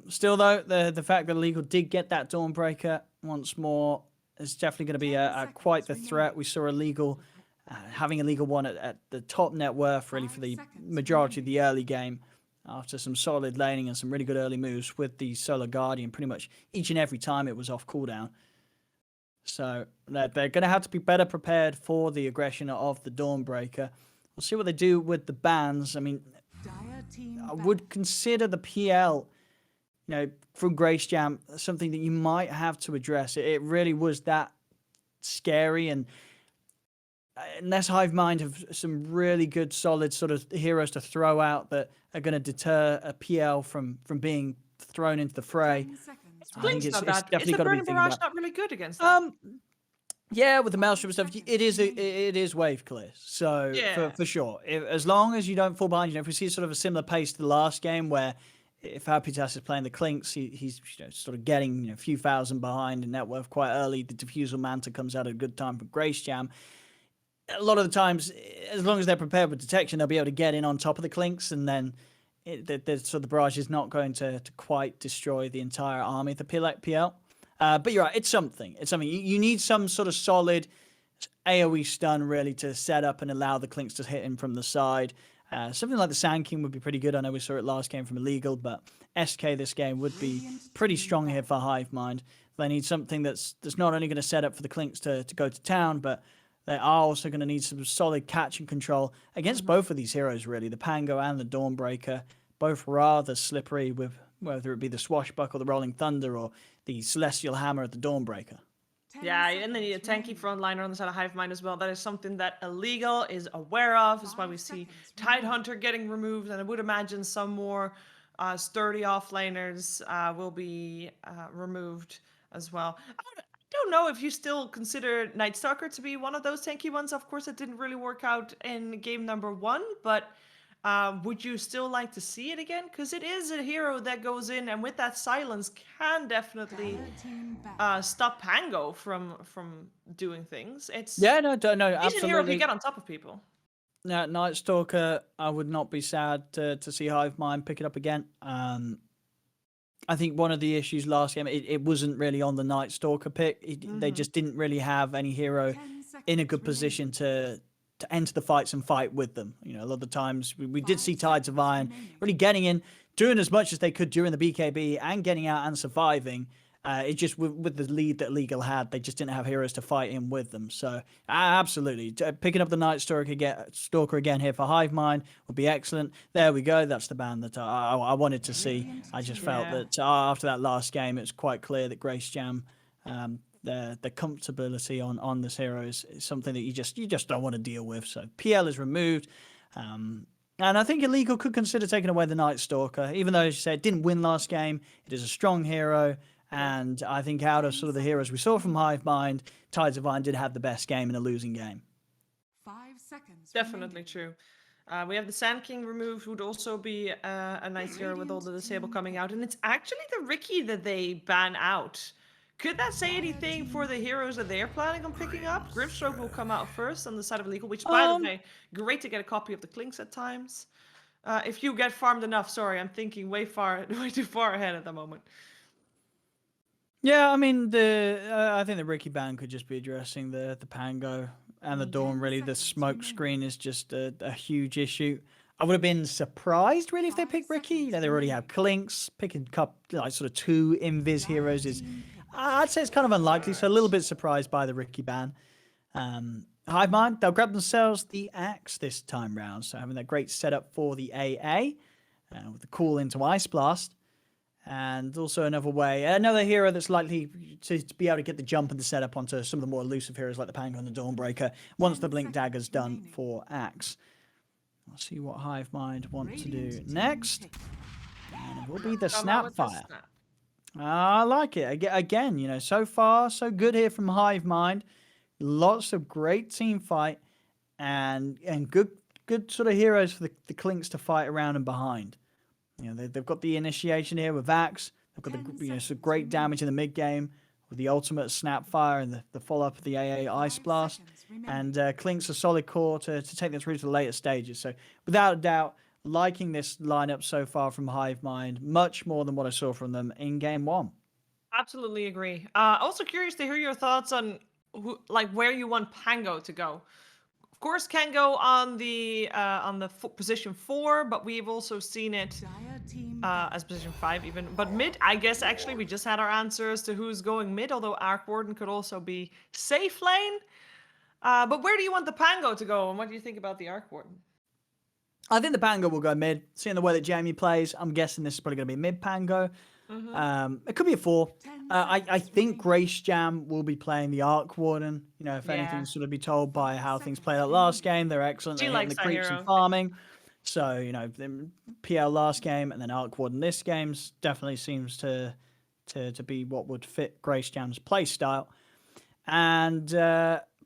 Still, though, the fact that IlleGAL did get that Dawnbreaker once more is definitely going to be quite the threat. We saw IlleGAL having IlleGAL one at the top net worth, really, for the majority of the early game after some solid laning and some really good early moves with the Solar Guardian pretty much each and every time it was off cooldown. So they're going to have to be better prepared for the aggression of the Dawnbreaker. We'll see what they do with the bans. I mean, I would consider the PL, from Grace Jam, something that you might have to address. It really was that scary, and unless HiveMind have some really good, solid sort of heroes to throw out that are going to deter a PL from being thrown into the fray, I think it's definitely got to be thinking about. Is the Burning Barrage not really good against that? Yeah, with the Maelstrom stuff, it is wave clear. So for sure, as long as you don't fall behind, if we see sort of a similar pace to the last game where if Hapitas is playing the Clinks, he's sort of getting a few thousand behind in net worth quite early. The Diffusal Manta comes out at a good time for Grace Jam. A lot of the times, as long as they're prepared with detection, they'll be able to get in on top of the Clinks, and then the barrage is not going to quite destroy the entire army of the PL. But you're right, it's something. You need some sort of solid AoE stun, really, to set up and allow the Clinks to hit him from the side. Something like the Sand King would be pretty good. I know we saw it last game from IlleGAL, but SK this game would be pretty strong here for HiveMind. They need something that's not only going to set up for the Clinks to go to town, but they are also going to need some solid catch and control against both of these heroes, really. The Pango and the Dawnbreaker, both rather slippery, with whether it be the Swashbuckle, the Rolling Thunder, or the Celestial Hammer at the Dawnbreaker. Yeah, and then you need a tanky frontliner on the side of HiveMind as well. That is something that IlleGAL is aware of. That's why we see Tidehunter getting removed, and I would imagine some more sturdy offlaners will be removed as well. I don't know if you still consider Nightstalker to be one of those tanky ones. Of course, it didn't really work out in game number 1, but would you still like to see it again? Because it is a hero that goes in and with that silence can definitely stop Pango from doing things. It's no, absolutely. He's a hero if you get on top of people. Yeah, Nightstalker, I would not be sad to see HiveMind pick it up again. I think one of the issues last game, it wasn't really on the Nightstalker pick. They just didn't really have any hero in a good position to enter the fights and fight with them. A lot of the times we did see Tides of Iron really getting in, doing as much as they could during the BKB and getting out and surviving. It just, with the lead that IlleGAL had, they just didn't have heroes to fight in with them. So absolutely, picking up the Nightstalker again here for HiveMind would be excellent. There we go. That's the ban that I wanted to see. I just felt that after that last game, it's quite clear that Grace Jam, the comfortability on this hero is something that you just don't want to deal with. So PL is removed. And I think IlleGAL could consider taking away the Nightstalker, even though, as you said, it didn't win last game. It is a strong hero. And I think out of sort of the heroes we saw from HiveMind, Tides of Iron did have the best game in a losing game. 5 seconds. Definitely true. We have the Sand King removed, would also be a nice hero with all the disable coming out. And it's actually the Riki that they ban out. Could that say anything for the heroes that they're planning on picking up? Grimstroke will come out first on the side of IlleGAL, which, by the way, great to get a copy of the Clinks at times. If you get farmed enough, sorry, I'm thinking way too far ahead at the moment. Yeah, I mean, I think the Riki ban could just be addressing the Pango and the Dawn. Really, the smoke screen is just a huge issue. I would have been surprised, really, if they picked Riki. They already have Clinks. Picking sort of 2 Invis heroes is, I'd say it's kind of unlikely, so a little bit surprised by the Riki ban. HiveMind, they'll grab themselves the Axe this time round, so having that great setup for the AA with the call into Ice Blast. And also another hero that's likely to be able to get the jump and the setup onto some of the more elusive heroes like the Pango and the Dawnbreaker once the Blink Dagger's done for Axe. I'll see what HiveMind want to do next. And it will be the Snapfire. I like it. Again, so far, so good here from HiveMind. Lots of great team fight and good sort of heroes for the Clinks to fight around and behind. They've got the initiation here with Axe. They've got some great damage in the mid game with the ultimate Snapfire and the follow up of the AA Ice Blast. And Clinks a solid core to take them through to the later stages. So without a doubt, liking this lineup so far from HiveMind much more than what I saw from them in game one. Absolutely agree. Also curious to hear your thoughts on where you want Pango to go. Of course, can go on the position 4, but we've also seen it Dire team as position 5 even. But mid, I guess actually we just had our answers to who's going mid, although Arc Warden could also be safe lane. But where do you want the Pango to go, and what do you think about the Arc Warden? I think the Pango will go mid. Seeing the way that Jamie plays, I'm guessing this is probably going to be mid Pango. It could be a 4. I think Grace Jam will be playing the Arc Warden. You know, if anything, sort of be told by how things played out last game, they're excellent at hitting the creeps and farming. So, you know, the PL last game and then Arc Warden this game definitely seems to be what would fit Grace Jam's play style. And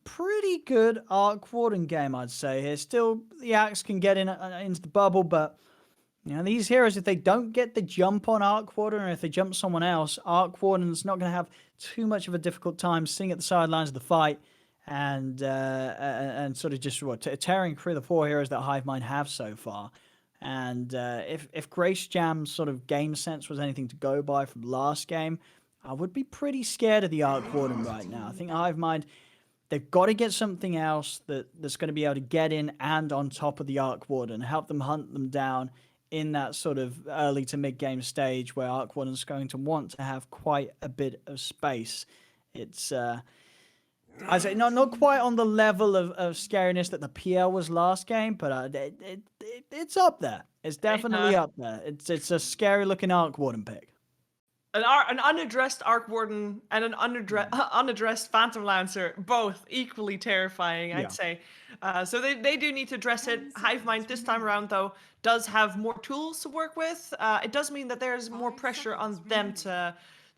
pretty good Arc Warden game, I'd say here. Still, the Axe can get into the bubble, but you know, these heroes, if they don't get the jump on Arc Warden, or if they jump someone else, Arc Warden's not going to have too much of a difficult time sitting at the sidelines of the fight and sort of just tearing through the 4 heroes that HiveMind have so far. And if Grace Jam's sort of game sense was anything to go by from last game, I would be pretty scared of the Arc Warden right now. I think HiveMind, they've got to get something else that's going to be able to get in and on top of the Arc Warden, help them hunt them down in that sort of early to mid-game stage where Arc Warden's going to want to have quite a bit of space. It's, I'd say not quite on the level of scariness that the PL was last game, but it's up there. It's definitely up there. It's a scary-looking Arc Warden pick. An unaddressed Arc Warden and an unaddressed Phantom Lancer, both equally terrifying, I'd say. So they do need to address it. HiveMind this time around, though, does have more tools to work with. It does mean that there's more pressure on them to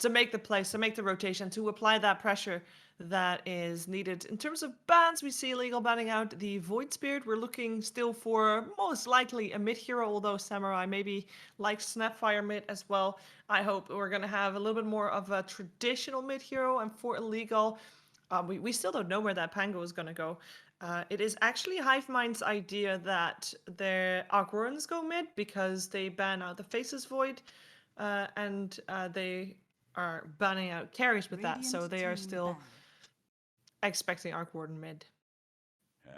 make the plays, to make the rotation, to apply that pressure that is needed. In terms of bans, we see IlleGAL banning out the Void Spirit. We're looking still for most likely a mid hero, although Samurai maybe likes Snapfire mid as well. I hope we're going to have a little bit more of a traditional mid hero, and for IlleGAL, we still don't know where that Pango is going to go. It is actually HiveMind's idea that their Arc Wardens go mid because they ban out the Faceless Void, and they are banning out carries with that, so they are still expecting Arc Warden mid.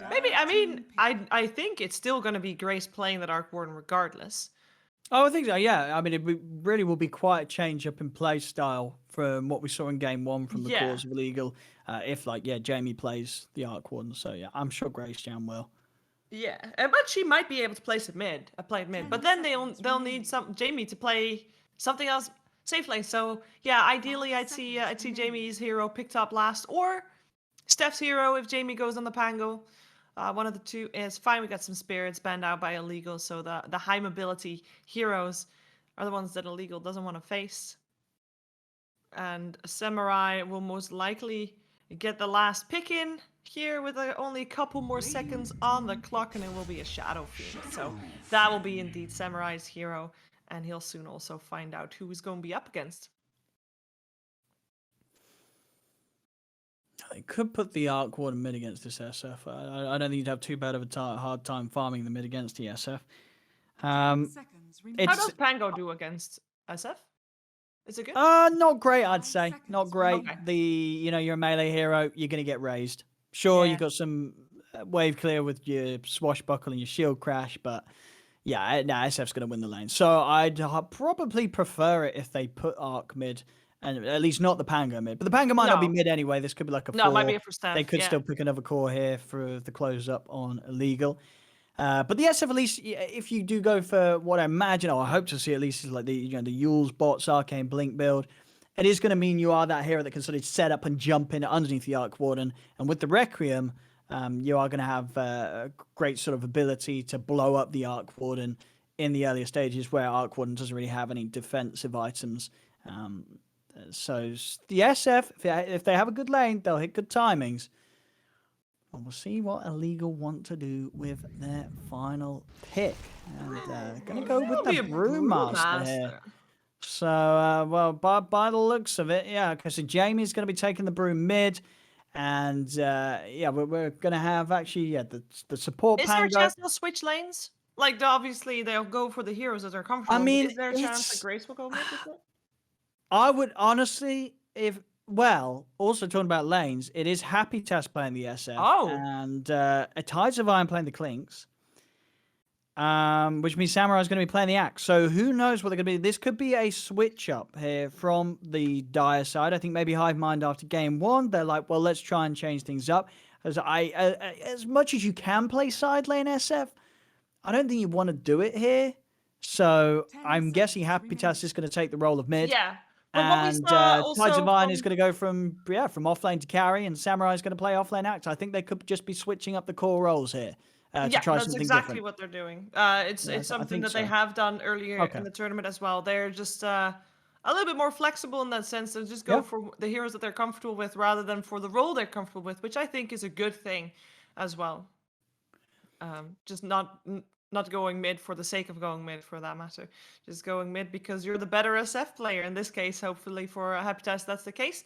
Maybe, I mean, I think it's still going to be Grace playing that Arc Warden regardless. Oh, I think so, yeah. I mean, it really will be quite a change up in play style from what we saw in game 1 from the cause of IlleGAL. If, Jamie plays the Arc Warden. So, yeah, I'm sure Grace Jam will. Yeah, but she might be able to place it mid, but then they'll need Jamie to play something else safely. So, yeah, ideally I'd see Jamie's hero picked up last, or Steph's hero if Jamie goes on the Pango. One of the two is fine. We got some spirits banned out by IlleGAL, so the high mobility heroes are the ones that IlleGAL doesn't want to face. And Samurai will most likely get the last pick in here with only a couple more seconds on the clock, and it will be a Shadow Fiend. So that will be indeed Samurai's hero, and he'll soon also find out who he's going to be up against. They could put the Arc Warden mid against this SF. I don't think you'd have too bad of a hard time farming the mid against the SF. How does Pango do against SF? Is it good? Not great, I'd say. Not great. Okay. You're a melee hero, you're going to get raised. Sure, you got some wave clear with your swashbuckle and your shield crash, but yeah, SF's going to win the lane. So I'd probably prefer it if they put Arc mid. And at least not the Pango mid. But the Pango might not be mid anyway. This could be like a 4. No, it might be a for Steph. They could still pick another core here for the close up on IlleGAL. But the SF, at least, if you do go for what I imagine, or I hope to see at least, is like the Yule's bots, Arcane Blink build, it is going to mean you are that hero that can sort of set up and jump in underneath the Arc Warden. And with the Requiem, you are going to have a great sort of ability to blow up the Arc Warden in the earlier stages where Arc Warden doesn't really have any defensive items. So the SF, if they have a good lane, they'll hit good timings. And we'll see what IlleGAL want to do with their final pick. And going to go with the Brewmaster here. So, by the looks of it, yeah, because Jamie's going to be taking the Brew mid. And, we're going to have actually, the support Is Pango. there a chance they'll switch lanes? Like, obviously, they'll go for the heroes that are comfortable. I mean, is there a chance that it's. Grace will go mid? Is it? I would honestly, if well, also talking about lanes, it is Happy Task playing the SF Oh. and a Tides of Iron playing the Clinks. Which means Samurai's going to be playing the Axe. So who knows what they're going to be. This could be a switch up here from the Dire side. I think maybe HiveMind after game 1, they're like, well, let's try and change things up. As much as you can play side lane SF, I don't think you want to do it here. So I'm guessing Happy Task is going to take the role of mid. Yeah. But what we And saw Tides also of Iron is from- going to go from offlane to carry, and Samurai is going to play offlane Axe. I think they could just be switching up the core roles here to try that's something exactly different. what they're doing. It's I something think that they so. have done earlier Okay. in the tournament as well. They're just a little bit more flexible in that sense. They just go Yeah. for the heroes that they're comfortable with rather than for the role they're comfortable with, which I think is a good thing as well. Just not going mid for the sake of going mid, for that matter. Just going mid because you're the better SF player. In this case, hopefully for Happy Task, that's the case.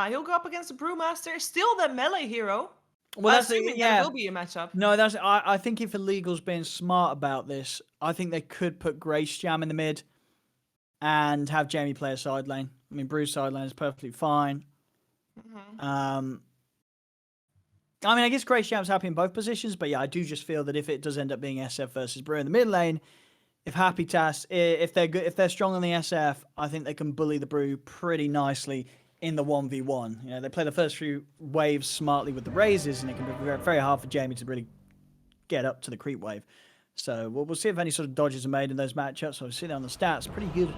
He'll go up against the Brewmaster, still the melee hero. Well, that's assuming that it will be a matchup. No, I think if Illegal's being smart about this, I think they could put Grace Jam in the mid and have Jamie play a side lane. I mean, Brew's side lane is perfectly fine. I mean, I guess Grace Jam's happy in both positions, but yeah, I do just feel that if it does end up being SF versus Brew in the mid lane, if Happy Task, if they're good, if they're strong on the SF, I think they can bully the Brew pretty nicely in the 1v1. You know, they play the first few waves smartly with the raises, and it can be very, very hard for Jamie to really get up to the creep wave. So we'll see if any sort of dodges are made in those matchups. So we'll see that on the stats. Pretty good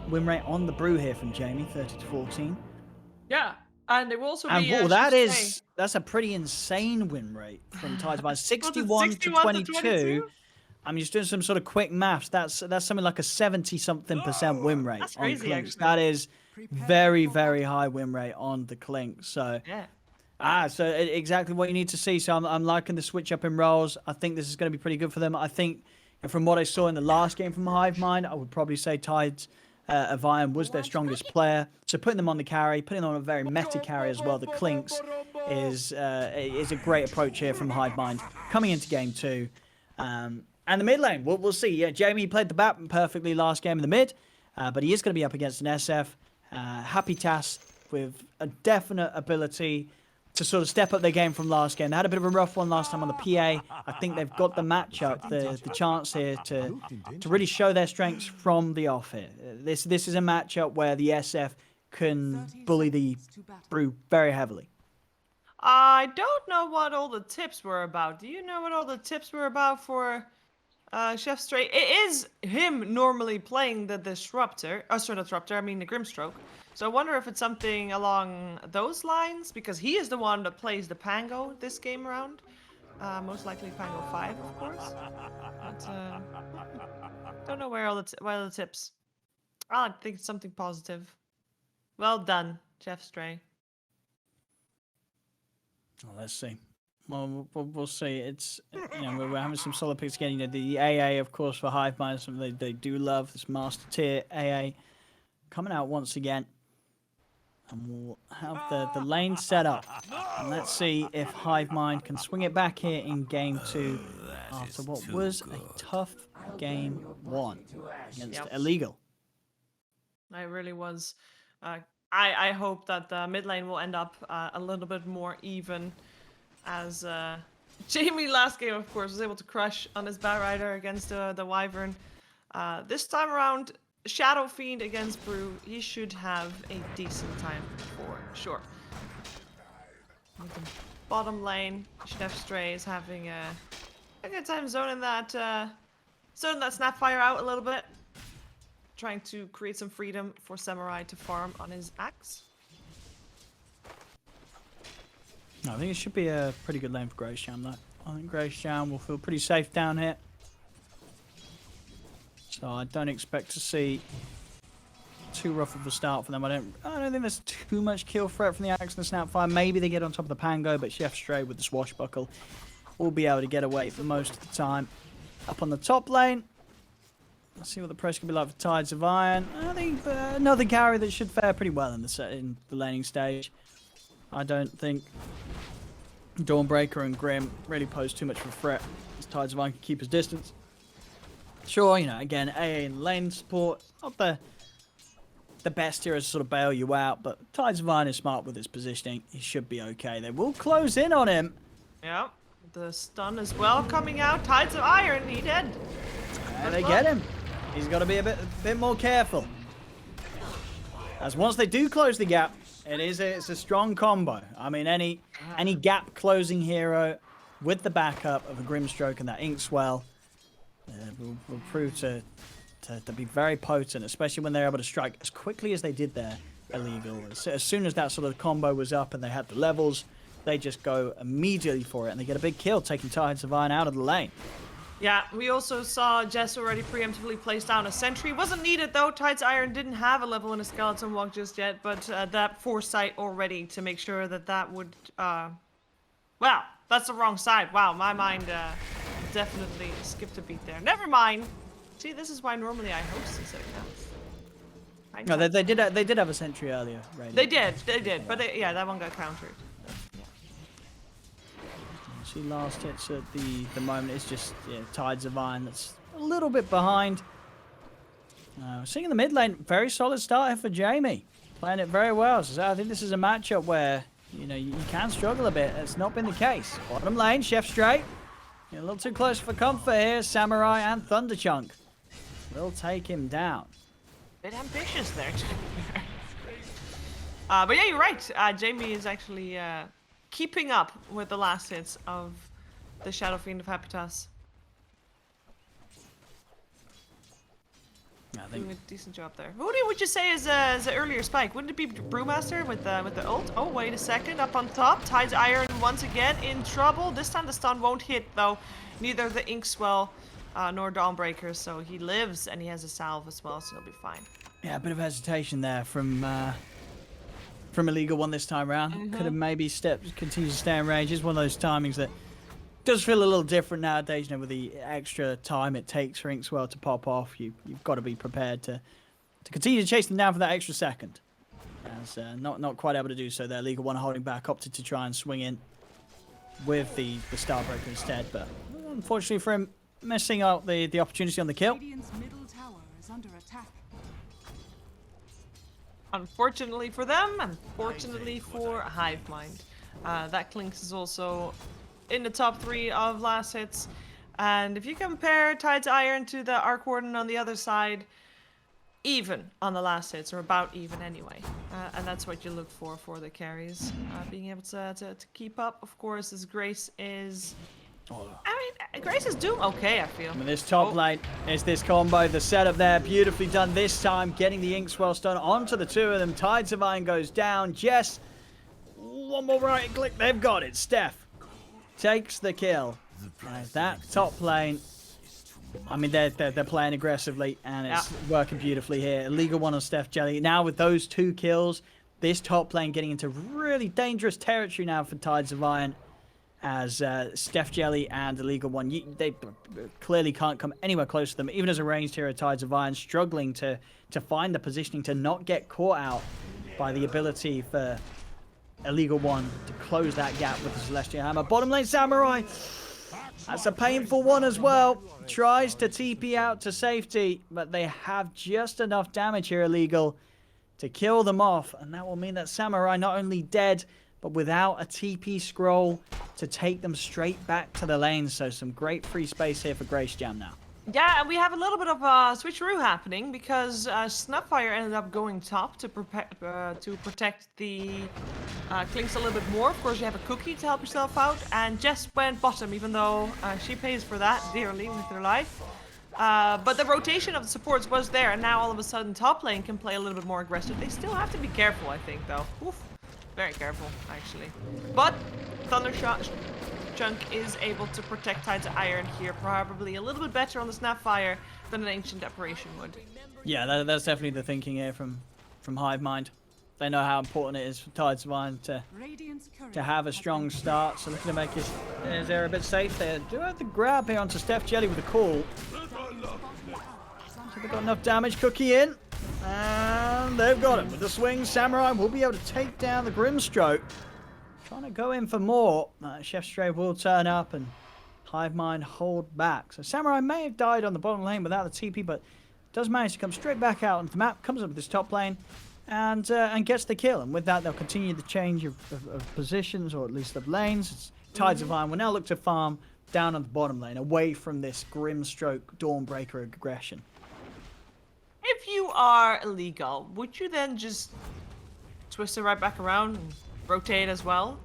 win rate on the Brew here from Jamie, 30-14. Yeah, and it will also And be. That's a pretty insane win rate from Tides by 61 to 61 to 22. I'm just doing some sort of quick maths. That's something like a 70-something% win rate. That's on crazy, Clinks. actually. That is very, very high win rate on the Clinks. So Yeah. so exactly what you need to see. So I'm liking the switch up in roles. I think this is going to be pretty good for them. I think from what I saw in the last game from HiveMind, I would probably say Tides of Iron was their strongest player. So putting them on the carry, putting them on a very meta carry as well, the Clinks, is a great approach here from HiveMind coming into game 2. And the mid lane, we'll see. Yeah, Jamie played the bat perfectly last game in the mid, but he is going to be up against an SF. Happy Task with a definite ability to sort of step up their game from last game. They had a bit of a rough one last time on the PA. I think they've got the matchup, the chance here to really show their strengths from the off here. This is a matchup where the SF can bully the Brew very heavily. I don't know what all the tips were about. Do you know what all the tips were about for Chef Stray? It is him normally playing the Disruptor. Oh, sorry, not Disruptor, I mean the Grimstroke. So I wonder if it's something along those lines, because he is the one that plays the Pango this game around. Most likely Pango 5, of course. But don't know where all the tips. I think it's something positive. Well done, Chef Stray. Well, let's see. Well, we'll see. It's we're having some solid picks again. You know, the AA, of course, for HiveMind, something they do love. This Master Tier AA coming out once again. And we'll have the lane set up. And let's see if HiveMind can swing it back here in game 2 after what was a tough game 1 against IlleGAL. I really was. I hope that the mid lane will end up a little bit more even, as Jamie last game, of course, was able to crush on his Batrider against the Wyvern. This time around, Shadow Fiend against Brew, he should have a decent time for sure. With the bottom lane, Chef Stray is having a good time zoning that Snapfire out a little bit. Trying to create some freedom for Samurai to farm on his axe. I think it should be a pretty good lane for Grace Jam, though. I think Grace Jam will feel pretty safe down here. So I don't expect to see too rough of a start for them. I don't think there's too much kill threat from the axe and the Snapfire. Maybe they get on top of the Pango, but Chef Stray with the Swashbuckle will be able to get away for most of the time. Up on the top lane, let's see what the press can be like for Tides of Iron. I think another carry that should fare pretty well in the laning stage. I don't think Dawnbreaker and Grim really pose too much of a threat, as Tides of Iron can keep his distance. Sure, you know, again, AA in lane support, not the best here to sort of bail you out, but Tides of Iron is smart with his positioning. He should be okay. They will close in on him. Yeah, the stun as well coming out. Tides of Iron, he dead. And they get him. He's got to be a bit more careful. As once they do close the gap, it's a strong combo. I mean, any gap closing hero with the backup of a Grimstroke and that Inkswell will prove to be very potent, especially when they're able to strike as quickly as they did there. IlleGAL. As soon as that sort of combo was up and they had the levels, they just go immediately for it and they get a big kill, taking Tides of Iron out of the lane. Yeah, we also saw Jess already preemptively place down a sentry. Wasn't needed though. Tides Iron didn't have a level in a skeleton walk just yet, but that foresight already to make sure that would. Wow, that's the wrong side. Wow, my mind definitely skipped a beat there. Never mind. See, this is why normally I host instead of cast. No, they did have a sentry earlier. Radio. They did, but yeah, that one got countered. See, last hits at the moment. It's just Tides of Iron that's a little bit behind. Seeing in the mid lane, very solid start here for Jamie. Playing it very well. So I think this is a matchup where, you know, you can struggle a bit. It's not been the case. Bottom lane, Chef Straight. A little too close for comfort here. Samurai and Thunderchunk will take him down. Bit ambitious there, to be fair. But yeah, you're right. Jamie is actually keeping up with the last hits of the Shadow Fiend of Habitas. Doing a decent job there. Who would you say is the earlier spike? Wouldn't it be Brewmaster with the ult? Oh, wait a second. Up on top, Tides Iron once again in trouble. This time the stun won't hit though. Neither the Inkswell nor Dawnbreaker, so he lives and he has a salve as well, so he'll be fine. Yeah, a bit of hesitation there from IlleGAL one this time around. Could have maybe continued to stay in range. It's one of those timings that does feel a little different nowadays, you know, with the extra time it takes for Inkswell to pop off. You've got to be prepared to continue to chase them down for that extra second. As not quite able to do so there. IlleGAL one holding back, opted to try and swing in with the Starbreaker instead, but unfortunately for him, missing out the opportunity on the kill. Radiant's middle tower is under attack. Unfortunately for them, unfortunately for HiveMind. That Clinks is also in the top 3 of last hits. And if you compare Tides Iron to the Arc Warden on the other side, even on the last hits, or about even anyway. And that's what you look for the carries. Being able to keep up, of course, as Grace is... I mean, Grace is doing okay, I feel. I mean, this top lane is this combo. The setup there, beautifully done this time. Getting the Inkswell stun onto the two of them. Tides of Iron goes down. Jess, one more right click. They've got it. Steph takes the kill. That top lane, I mean, they're playing aggressively, and it's working beautifully here. IlleGAL one on Steph Jelly. Now with those 2 kills, this top lane getting into really dangerous territory now for Tides of Iron. As Steph Jelly and IlleGAL one, they clearly can't come anywhere close to them. Even as a ranged hero, Tides of Iron struggling to find the positioning to not get caught out by the ability for IlleGAL one to close that gap with the Celestial Hammer. Bottom lane Samurai, that's a painful one as well. Tries to TP out to safety, but they have just enough damage here, IlleGAL, to kill them off. And that will mean that Samurai not only dead, but without a TP scroll to take them straight back to the lane. So some great free space here for Grace Jam now. Yeah, and we have a little bit of a switcheroo happening because Snapfire ended up going top to protect the Clinks a little bit more. Of course, you have a cookie to help yourself out, and Jess went bottom, even though she pays for that dearly with her life. But the rotation of the supports was there, and now all of a sudden top lane can play a little bit more aggressive. They still have to be careful, I think, though. Oof. Very careful, actually. But Thunderchunk is able to protect Tides of Iron here, probably a little bit better on the Snapfire than an Ancient Apparition would. Yeah, that's definitely the thinking here from HiveMind. They know how important it is for Tides of Iron to have a strong start, so looking to make his area a bit safe there. Do have the grab here onto Steph Jelly with a call. So they've got enough damage. Cookie in. And they've got it. With the swing, Samurai will be able to take down the Grimstroke. Trying to go in for more. Chef Stray will turn up and HiveMind hold back. So Samurai may have died on the bottom lane without the TP, but does manage to come straight back out onto the map, comes up with this top lane, and gets the kill. And with that, they'll continue the change of positions, or at least of lanes. It's Tides of Iron will now look to farm down on the bottom lane, away from this Grimstroke Dawnbreaker aggression. If you are IlleGAL, would you then just twist it right back around and rotate as well?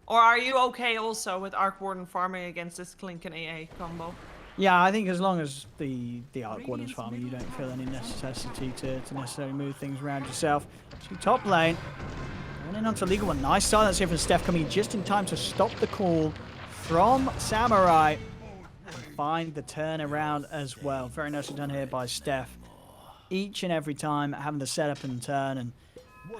Or are you okay also with Arc Warden farming against this Clink and AA combo? Yeah, I think as long as the Arc Warden's farming, you don't feel any necessity to necessarily move things around yourself. So top lane, going in onto IlleGAL. Nice silence here from Steph, coming just in time to stop the call from Samurai and find the turnaround as well. Very nicely done here by Steph. Each and every time having the setup and turn,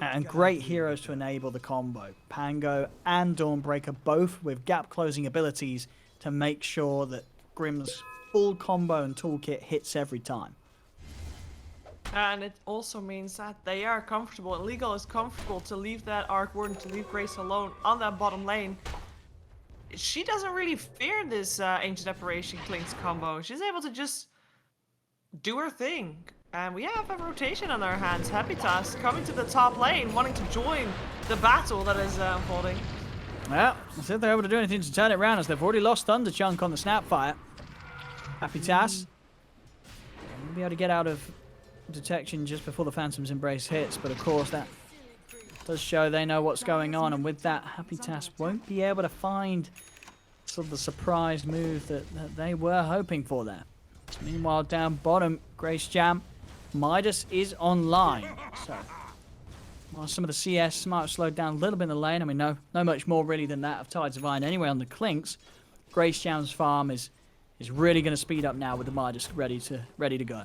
and great heroes to enable the combo. Pango and Dawnbreaker both with gap closing abilities to make sure that Grim's full combo and toolkit hits every time. And it also means that they are comfortable. IlleGAL is comfortable to leave that Arc Warden, to leave Grace alone on that bottom lane. She doesn't really fear this Ancient Apparition Clink's combo. She's able to just do her thing. And we have a rotation on our hands. Happytas coming to the top lane, wanting to join the battle that is unfolding. Well, let's see if they're able to do anything to turn it around, as they've already lost Thunder Chunk on the Snapfire. Happytas will be able to get out of detection just before the Phantom's Embrace hits, but of course that does show they know what's going on, and with that, Happytas won't be able to find sort of the surprise move that they were hoping for there. Meanwhile, down bottom, Grace Jam, Midas is online. So, while some of the CS might have slowed down a little bit in the lane, I mean, no much more really than that of Tides of Iron anyway on the Clinks. Grace Jam's farm is really going to speed up now with the Midas ready to go.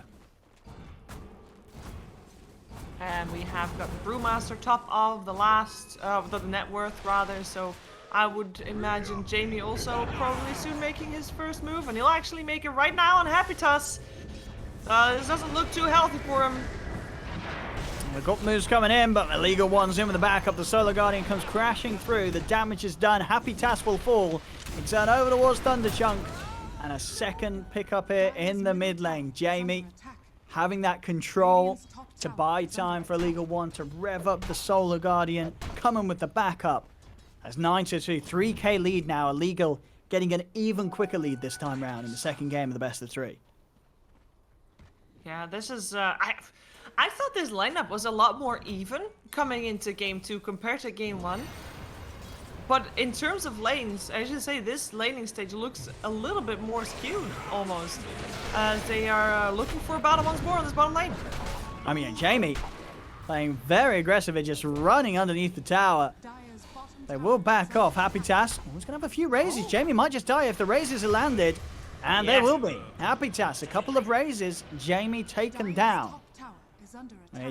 And we have got Brewmaster top of the last, the net worth rather, so I would imagine Jamie also probably soon making his first move, and he'll actually make it right now on Happytas. This doesn't look too healthy for him. The got moves coming in, but IlleGAL one's in with the backup. The Solar Guardian comes crashing through. The damage is done. Happytas will fall. He turn over towards Thunder Chunk. And a second pickup here in the mid lane. Jamie having that control to buy time for IlleGAL one to rev up the Solar Guardian. Coming with the backup. As 9-2, 3k lead now. IlleGAL getting an even quicker lead this time round in the second game of the best of three. Yeah, this is, I thought this lineup was a lot more even coming into game 2 compared to game 1. But in terms of lanes, I should say this laning stage looks a little bit more skewed, almost. As they are looking for a battle once more on this bottom lane. I mean, Jamie playing very aggressive and just running underneath the tower. They will back off. Happytas, he's going to have a few raises. Jamie might just die if the raises are landed. And they will be. Happytas, a couple of raises. Jamie taken down.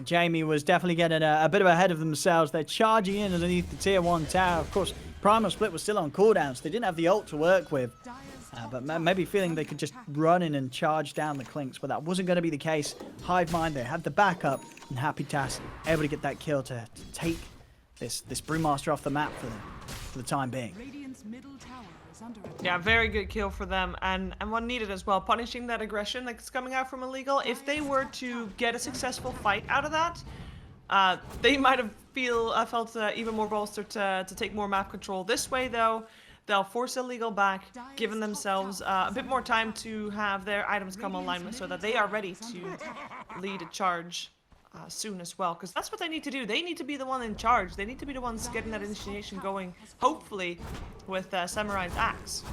Jamie was definitely getting a bit of ahead of themselves. They're charging in underneath the tier 1 tower. Of course, Primal Split was still on cooldown, so they didn't have the ult to work with. But maybe feeling they could just run in and charge down the Clinks, but that wasn't going to be the case. HiveMind, they had the backup, and Happytas able to get that kill to take this Brewmaster off the map for the time being. Yeah, very good kill for them, and one needed as well. Punishing that aggression that's coming out from IlleGAL. If they were to get a successful fight out of that, they might have felt even more bolstered to take more map control. This way, though, they'll force IlleGAL back, giving themselves a bit more time to have their items come online so that they are ready to lead a charge soon as well, because that's what they need to do. They need to be the one in charge. They need to be the ones getting that initiation going, hopefully with Samurai's axe.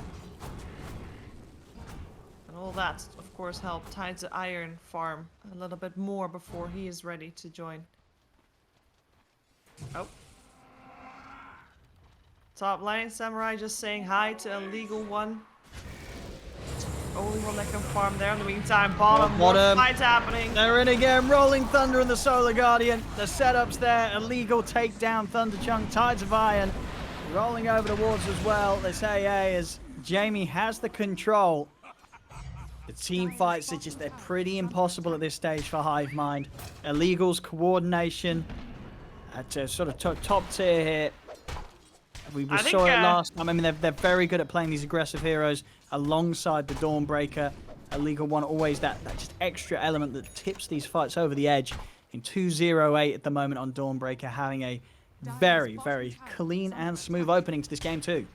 And all that, of course, help Tides of Iron farm a little bit more before he is ready to join. Oh. Top lane, Samurai just saying hi to IlleGAL one. Only one that can farm there. In the meantime, bottom, more fights happening. They're in again. Rolling Thunder and the Solar Guardian. The setup's there. IlleGAL take down Thunder Chunk. Tides of Iron rolling over the wards as well. This AA as Jamie has the control. The team fights are just, they're pretty impossible at this stage for HiveMind. IlleGAL's coordination at sort of top tier here. We I saw think, it last time. I mean, they're very good at playing these aggressive heroes alongside the Dawnbreaker. IlleGAL want always that just extra element that tips these fights over the edge. In 2-0-8 at the moment on Dawnbreaker, having a very, very clean and smooth opening to this game too.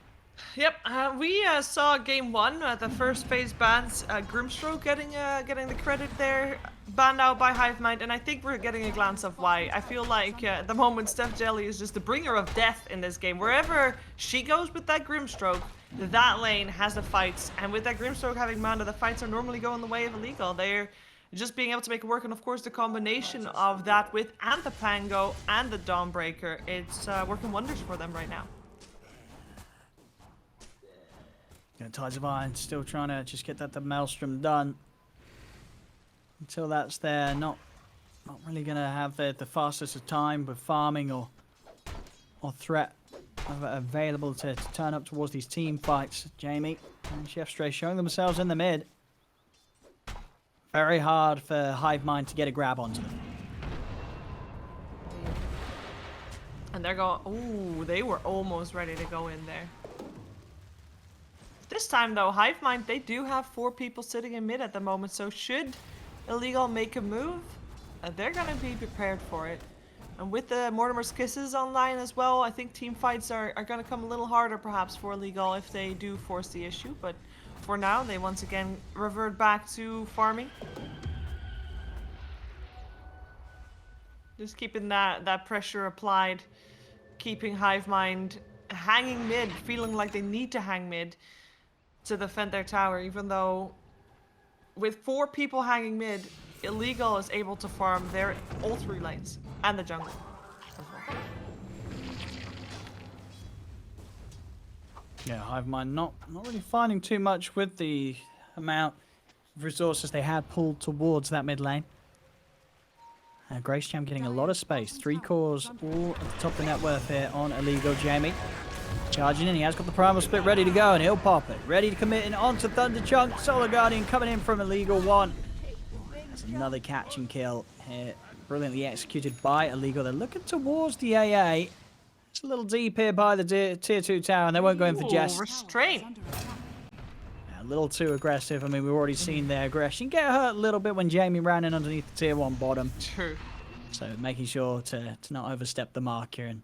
Yep, we saw game one, the first phase bans, Grimstroke getting the credit there, banned out by HiveMind, and I think we're getting a glance of why. I feel like at the moment Steph Jelly is just the bringer of death in this game. Wherever she goes with that Grimstroke, that lane has the fights, and with that Grimstroke having mana, the fights are normally going the way of IlleGAL. They're just being able to make it work, and of course the combination of that with and the Pango and the Dawnbreaker, it's working wonders for them right now. Tides of Iron still trying to just get that the Maelstrom done. Until that's there, not really going to have the fastest of time with farming or threat available to turn up towards these team fights. Jamie and Chef Stray showing themselves in the mid. Very hard for HiveMind to get a grab onto them. And they're going, ooh, they were almost ready to go in there. This time though, HiveMind, they do have 4 people sitting in mid at the moment, so should IlleGAL make a move, they're gonna be prepared for it. And with the Mortimer's Kisses online as well, I think team fights are gonna come a little harder perhaps for IlleGAL if they do force the issue, but for now, they once again revert back to farming. Just keeping that pressure applied, keeping HiveMind hanging mid, feeling like they need to hang mid to defend their tower, even though with 4 people hanging mid, IlleGAL is able to farm their all 3 lanes and the jungle as well. Yeah, HiveMind not really finding too much with the amount of resources they had pulled towards that mid lane. Grace Jam getting a lot of space. 3 cores all at the top of the net worth here on IlleGAL. Jamie charging in. He has got the primal split ready to go, and he'll pop it. Ready to commit in onto Thunder Chunk. Solar Guardian coming in from IlleGAL 1. That's another catch and kill here. Brilliantly executed by IlleGAL. They're looking towards the AA. It's a little deep here by the tier 2 tower, and they won't go in for Jess. Restraint. A little too aggressive. I mean, we've already seen their aggression get hurt a little bit when Jamie ran in underneath the tier 1 bottom. True. So making sure to not overstep the mark here and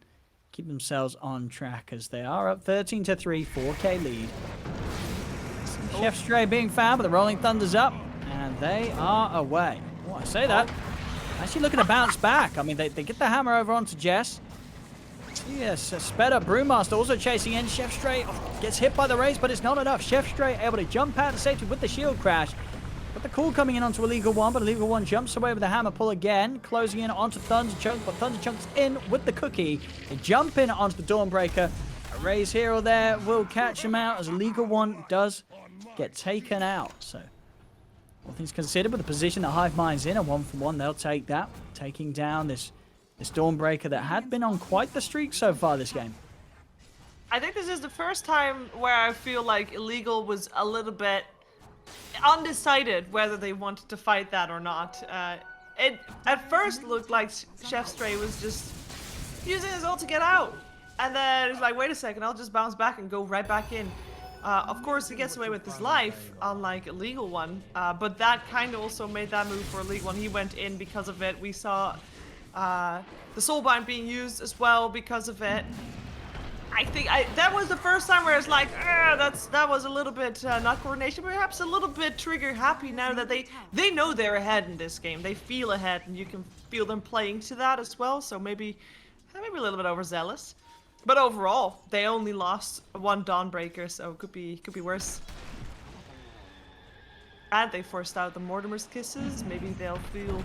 keep themselves on track as they are up 13-3, 4K lead. Chef Stray being found, but the Rolling Thunder's up, and they are away. Oh, I say that. Actually looking to bounce back. I mean, they get the hammer over onto Jess. Yes, sped up Brewmaster also chasing in. Chef Stray gets hit by the race, but it's not enough. Chef Stray able to jump out to safety with the shield crash. But the call coming in onto IlleGAL 1, but IlleGAL 1 jumps away with the hammer pull again, closing in onto Thunder Chunk, but Thunder Chunk's in with the cookie. They jump in onto the Dawnbreaker. A raise here or there will catch him out as IlleGAL 1 does get taken out. So, all things considered, with the position that HiveMind's in, a 1-for-1, they'll take that. Taking down this Dawnbreaker that had been on quite the streak so far this game. I think this is the first time where I feel like IlleGAL was a little bit undecided whether they wanted to fight that or not. It at first looked like Chef Stray was just using his ult to get out. And then it's like, wait a second, I'll just bounce back and go right back in. Of course, he gets away with his life, unlike IlleGAL 1. But that kind of also made that move for IlleGAL 1. He went in because of it. We saw the Soulbind being used as well because of it. I think that was the first time where it's like, that was a little bit not coordination, perhaps a little bit trigger happy now that they know they're ahead in this game. They feel ahead, and you can feel them playing to that as well. So maybe a little bit overzealous, but overall they only lost 1 Dawnbreaker, so it could be worse. And they forced out the Mortimer's Kisses. Maybe they'll feel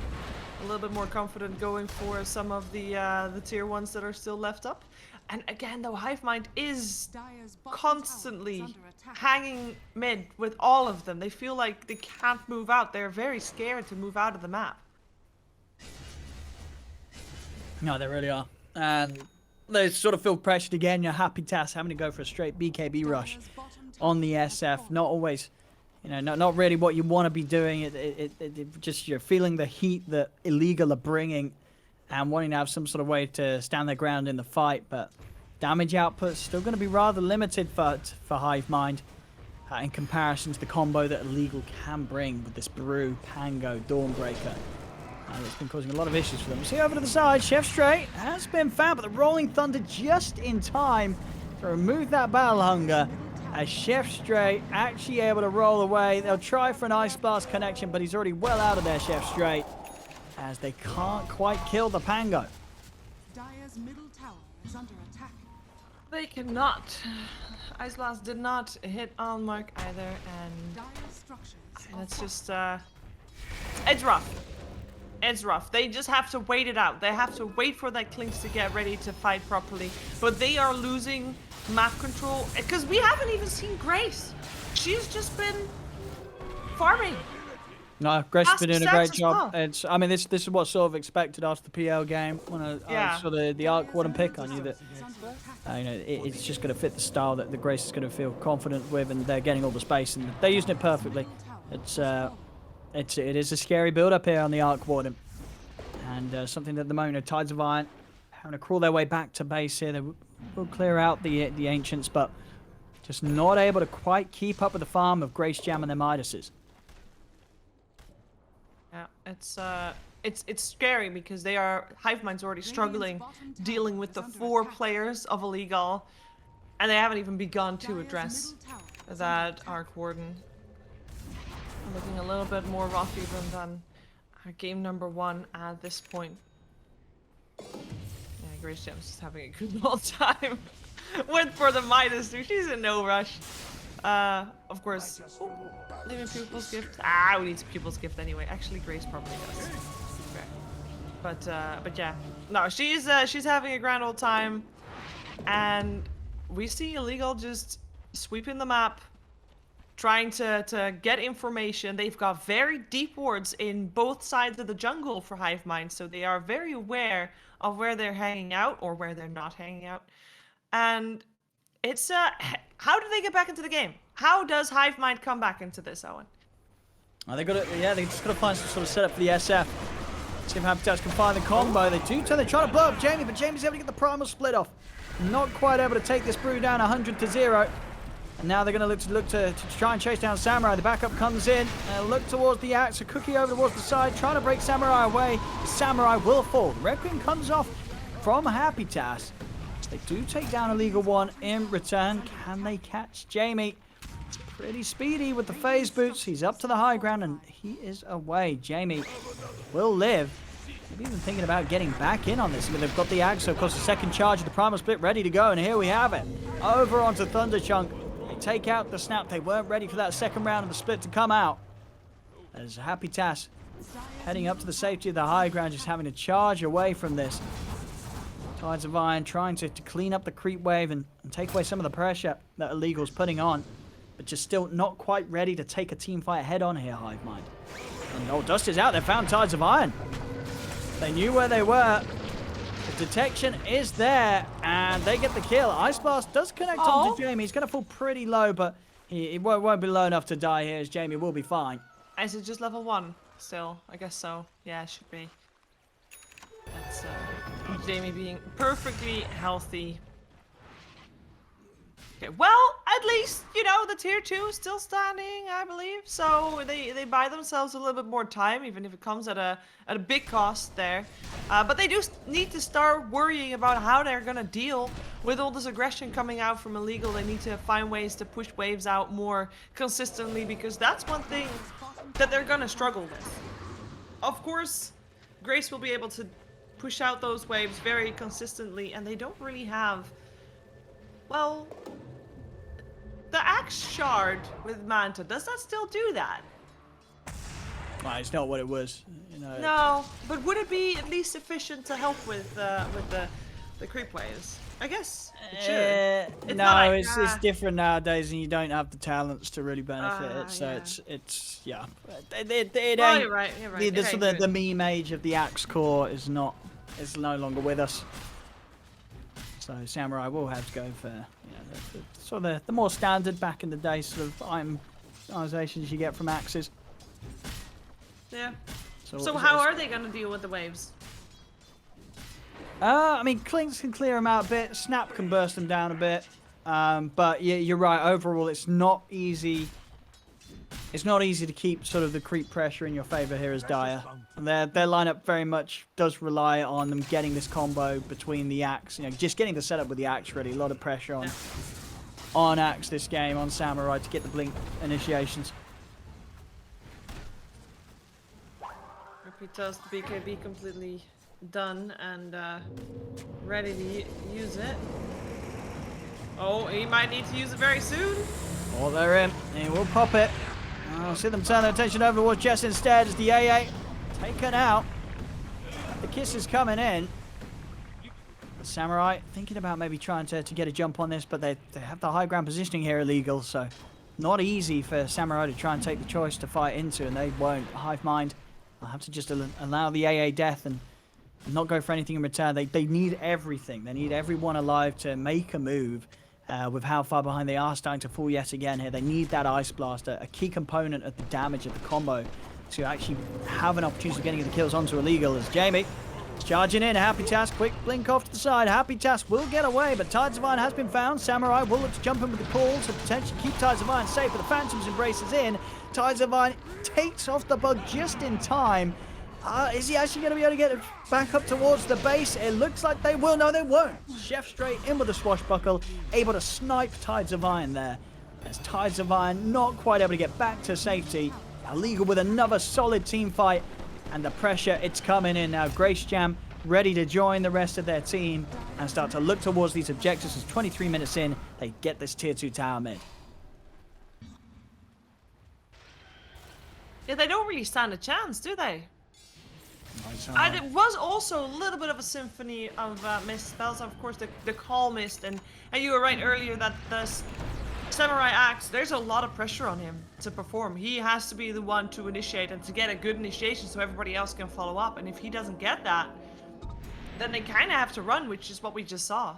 a little bit more confident going for some of the tier 1s that are still left up. And again, though, HiveMind is constantly hanging mid with all of them. They feel like they can't move out. They're very scared to move out of the map. No, they really are. And they sort of feel pressured again. You're happy Task having to go for a straight BKB rush on the SF. Not always, not really what you want to be doing. It just, you're feeling the heat that IlleGAL are bringing and wanting to have some sort of way to stand their ground in the fight, but Damage output still going to be rather limited for HiveMind in comparison to the combo that IlleGAL can bring with this Brew, Pango, Dawnbreaker. It's been causing a lot of issues for them. See over to the side, Chef Straight has been found, but the Rolling Thunder just in time to remove that Battle Hunger. As Chef Straight actually able to roll away. They'll try for an Ice Blast connection, but he's already well out of there, Chef Straight, as they can't quite kill the Pango. Dire's middle tower is under attack. They cannot. Ice Blast did not hit on Mark either, and Dire structures. it's just it's rough. It's rough. They just have to wait it out. They have to wait for that Clinks to get ready to fight properly. But they are losing map control because we haven't even seen Grace. She's just been farming. No, Grace has been doing a great job. Well. It's, I mean, this is what sort of expected after the PL game. When I saw the Arc Warden pick, I knew that it's just going to fit the style that the Grace is going to feel confident with, and they're getting all the space, and they're using it perfectly. It is a scary build up here on the Arc Warden, and something that at the moment, Tides of Iron having to crawl their way back to base here. They will clear out the Ancients, but just not able to quite keep up with the farm of Grace Jam and their Midases. Yeah, it's scary because HiveMind's already struggling dealing with the 4 players of IlleGAL, and they haven't even begun to address that Arc Warden. Looking a little bit more rough even than game number 1 at this point. Yeah, Grace Jam's just having a good old time. Went for the Midas too. She's in no rush. Of course. Oh, leaving Pupil's Gift. We need Pupil's Gift anyway. Actually, Grace probably does. Okay. But yeah. No, she's having a grand old time, and we see IlleGAL just sweeping the map, trying to get information. They've got very deep wards in both sides of the jungle for HiveMind, so they are very aware of where they're hanging out or where they're not hanging out. And it's how do they get back into the game? How does HiveMind come back into this, Owen? They just got to find some sort of setup for the SF. See if Habitats can find the combo. They do turn. They try to blow up Jamie, but Jamie's able to get the primal split off. Not quite able to take this Brew down 100-0. And now they're going to look to try and chase down Samurai. The backup comes in. Look towards the axe. A Cookie over towards the side, trying to break Samurai away. Samurai will fall. Requiem comes off from Habitats. They do take down IlleGAL 1 in return. Can they catch Jamie? It's pretty speedy with the phase boots. He's up to the high ground and he is away. Jamie will live. Maybe even thinking about getting back in on this. I mean, they've got the axe, so of course the second charge of the primal split ready to go, and here we have it. Over onto Thunderchunk. They take out the snap. They weren't ready for that second round of the split to come out. As Habitas heading up to the safety of the high ground, just having to charge away from this. Tides of Iron trying to clean up the creep wave and take away some of the pressure that IlleGAL's putting on, but just still not quite ready to take a team fight head on here, HiveMind. And Dust is out. They found Tides of Iron. They knew where they were. The detection is there, and they get the kill. Ice Blast does connect onto Jamie. He's going to fall pretty low, but he won't be low enough to die here, as Jamie will be fine. Is it just level 1 still? I guess so. Yeah, it should be. That's Jamie being perfectly healthy. Okay, well, at least, you know, the tier 2 is still standing, I believe. So they buy themselves a little bit more time, even if it comes at a big cost there. But they do need to start worrying about how they're gonna deal with all this aggression coming out from IlleGAL. They need to find ways to push waves out more consistently, because that's one thing that they're gonna struggle with. Of course, Grace will be able to push out those waves very consistently, and they don't really have, well, the axe shard with Manta. Does that still do that? Well, it's not what it was, you know. No, but would it be at least sufficient to help with the creep waves? I guess it should. It's different nowadays, and you don't have the talents to really benefit it. So yeah. it's yeah. Well, you're right. You're right. The meme age of the axe core is no longer with us. So Samurai will have to go for the more standard back in the day sort of itemizations you get from axes. Yeah. So how are they going to deal with the waves? I mean, Clinks can clear him out a bit. Snap can burst him down a bit. But yeah, you're right. Overall, it's not easy. It's not easy to keep sort of the creep pressure in your favor here as Dire. And their lineup very much does rely on them getting this combo between the Axe. You know, just getting the setup with the Axe really. A lot of pressure on Axe this game, on Samurai to get the blink initiations. Repeat the BKB completely done and ready to use it. Oh, he might need to use it very soon. Oh, they're in. He will pop it. I'll see them turn their attention over towards Jess instead as the AA taken out. The kiss is coming in. The Samurai thinking about maybe trying to get a jump on this, but they have the high ground positioning here, IlleGAL, so not easy for Samurai to try and take the choice to fight into, and they won't. HiveMind will have to just allow the AA death and not go for anything in return. They need everything. They need everyone alive to make a move. With how far behind they are starting to fall yet again here. They need that Ice Blast, a key component of the damage of the combo to actually have an opportunity of getting the kills onto IlleGAL as Jamie is charging in. Happy Task, quick blink off to the side. Happy Task will get away, but Tides of Iron has been found. Samurai will look to jump in with the call to potentially keep Tides of Iron safe, but the Phantom's Embrace is in. Tides of Iron takes off the bug just in time. Is he actually going to be able to get it back up towards the base? It looks like they will. No, they won't. Chef straight in with the swashbuckle, able to snipe Tides of Iron there. As Tides of Iron not quite able to get back to safety. IlleGAL with another solid team fight. And the pressure, it's coming in now. Grace Jam ready to join the rest of their team and start to look towards these objectives. As 23 minutes in, they get this tier 2 tower mid. Yeah, they don't really stand a chance, do they? And it was also a little bit of a symphony of missed spells. Of course, the call missed, and you were right earlier that the Samurai Axe, there's a lot of pressure on him to perform. He has to be the one to initiate and to get a good initiation so everybody else can follow up. And if he doesn't get that, then they kind of have to run, which is what we just saw.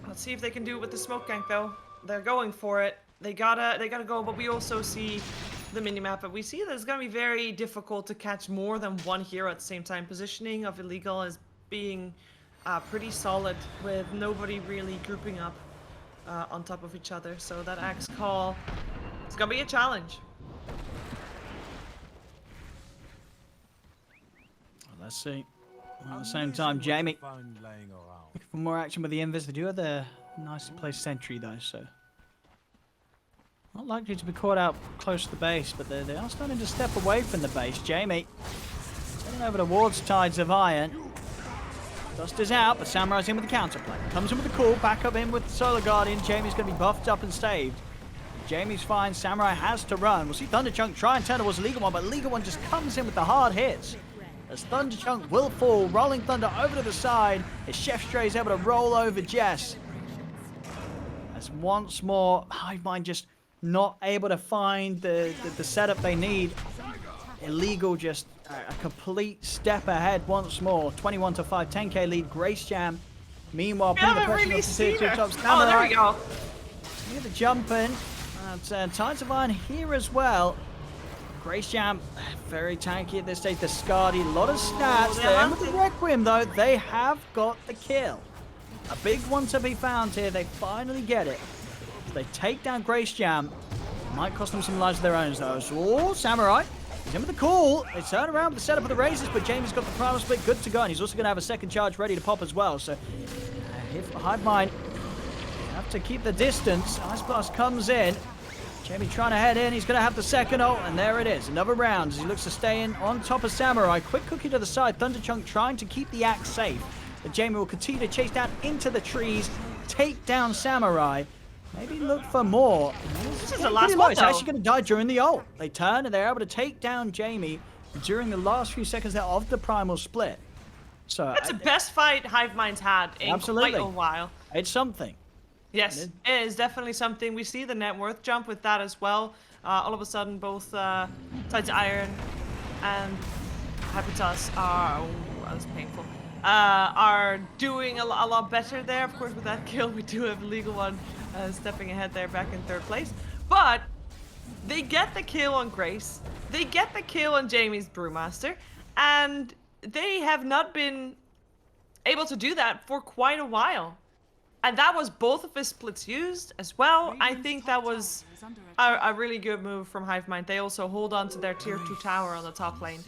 Let's see if they can do it with the smoke gank, though. They're going for it. They gotta go, but we also see the minimap, and we see that it's going to be very difficult to catch more than one hero at the same time. Positioning of IlleGAL is being pretty solid with nobody really grouping up on top of each other. So that Axe call, it's going to be a challenge. Well, let's see. At the same time, Jamie looking for more action with the Invis. They do have the nicely placed sentry though, so not likely to be caught out close to the base, but they are starting to step away from the base. Jamie heading over towards Tides of Iron. Dust is out, but Samurai's in with the counterplay. Comes in with the call, back up in with the Solar Guardian. Jamie's going to be buffed up and saved. Jamie's fine, Samurai has to run. We'll see Thunderchunk try and turn towards IlleGAL one, but IlleGAL one just comes in with the hard hits. As Thunderchunk will fall, Rolling Thunder over to the side. As Chef Stray is able to roll over Jess. As once more, HiveMind just not able to find the setup they need. IlleGAL just a complete step ahead once more. 21-5, 10k lead. Grace Jam. Meanwhile, putting the pressure on the tier 2 top. Oh, there we go. Near the jump in. Tides of Iron here as well. Grace Jam, very tanky at this stage. The Scardy, a lot of stats. They're in with the Requiem though. They have got the kill. A big one to be found here. They finally get it. They take down Grace Jam. Might cost them some lives of their own though. So, Samurai, he's in with the call. They turn around with the setup of the razors, but Jamie's got the primal split good to go, and he's also going to have a second charge ready to pop as well. So, if HiveMind have to keep the distance, Ice Blast comes in. Jamie trying to head in. He's going to have the second ult, and there it is. Another round as he looks to stay in on top of Samurai. Quick cookie to the side. Thunderchunk trying to keep the axe safe. But Jamie will continue to chase down into the trees, take down Samurai. Maybe look for more. This is the last one, He's actually going to die during the ult. They turn and they're able to take down Jamie during the last few seconds there of the primal split. So that's the best fight HiveMind's had in quite a while. It's something. Yes, it is definitely something. We see the net worth jump with that as well. All of a sudden, both Tides of Iron and Habitas are, that was painful, are doing a lot better there. Of course, with that kill, we do have IlleGAL one stepping ahead there, back in third place. But they get the kill on Grace. They get the kill on Jamie's Brewmaster. And they have not been able to do that for quite a while. And that was both of his splits used as well. I think that was a really good move from HiveMind. They also hold on to their tier 2 tower on the top lane.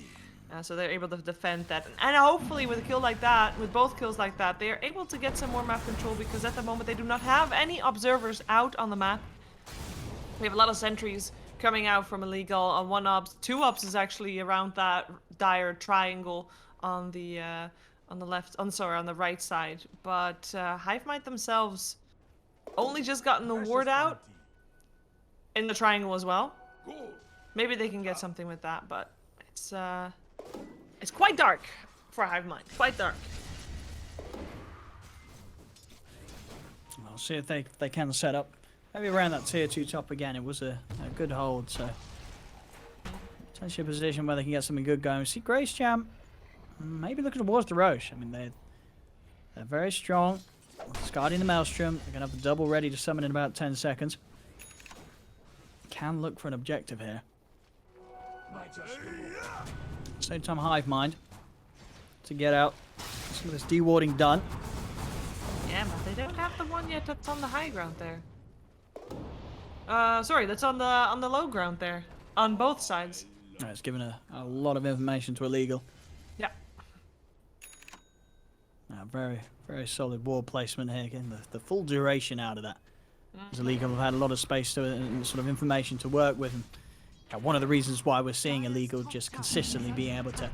So they're able to defend that. And hopefully with a kill like that, with both kills like that, they are able to get some more map control, because at the moment they do not have any observers out on the map. We have a lot of sentries coming out from IlleGAL on 1 ops. 2 ops is actually around that dire triangle on the left, on the right side. But HiveMind themselves only just gotten the ward out in the triangle as well. Maybe they can get something with that, but it's quite dark for HiveMind. Quite dark. I'll see if they can set up. Maybe around that tier 2 top again. It was a good hold, so potentially a position where they can get something good going. See Grace Jam maybe looking towards the Roche. I mean, they're very strong. Discarding the Maelstrom. They're going to have the double ready to summon in about 10 seconds. Can look for an objective here. Same time HiveMind to get out some of this dewarding done. Yeah, but they don't have the one yet that's on the high ground there. Sorry, that's on the low ground there. On both sides. Right, it's given a lot of information to IlleGAL. Yeah. Very, very solid ward placement here. Getting the full duration out of that. As IlleGAL have had a lot of space to and sort of information to work with. And one of the reasons why we're seeing IlleGAL just consistently being able to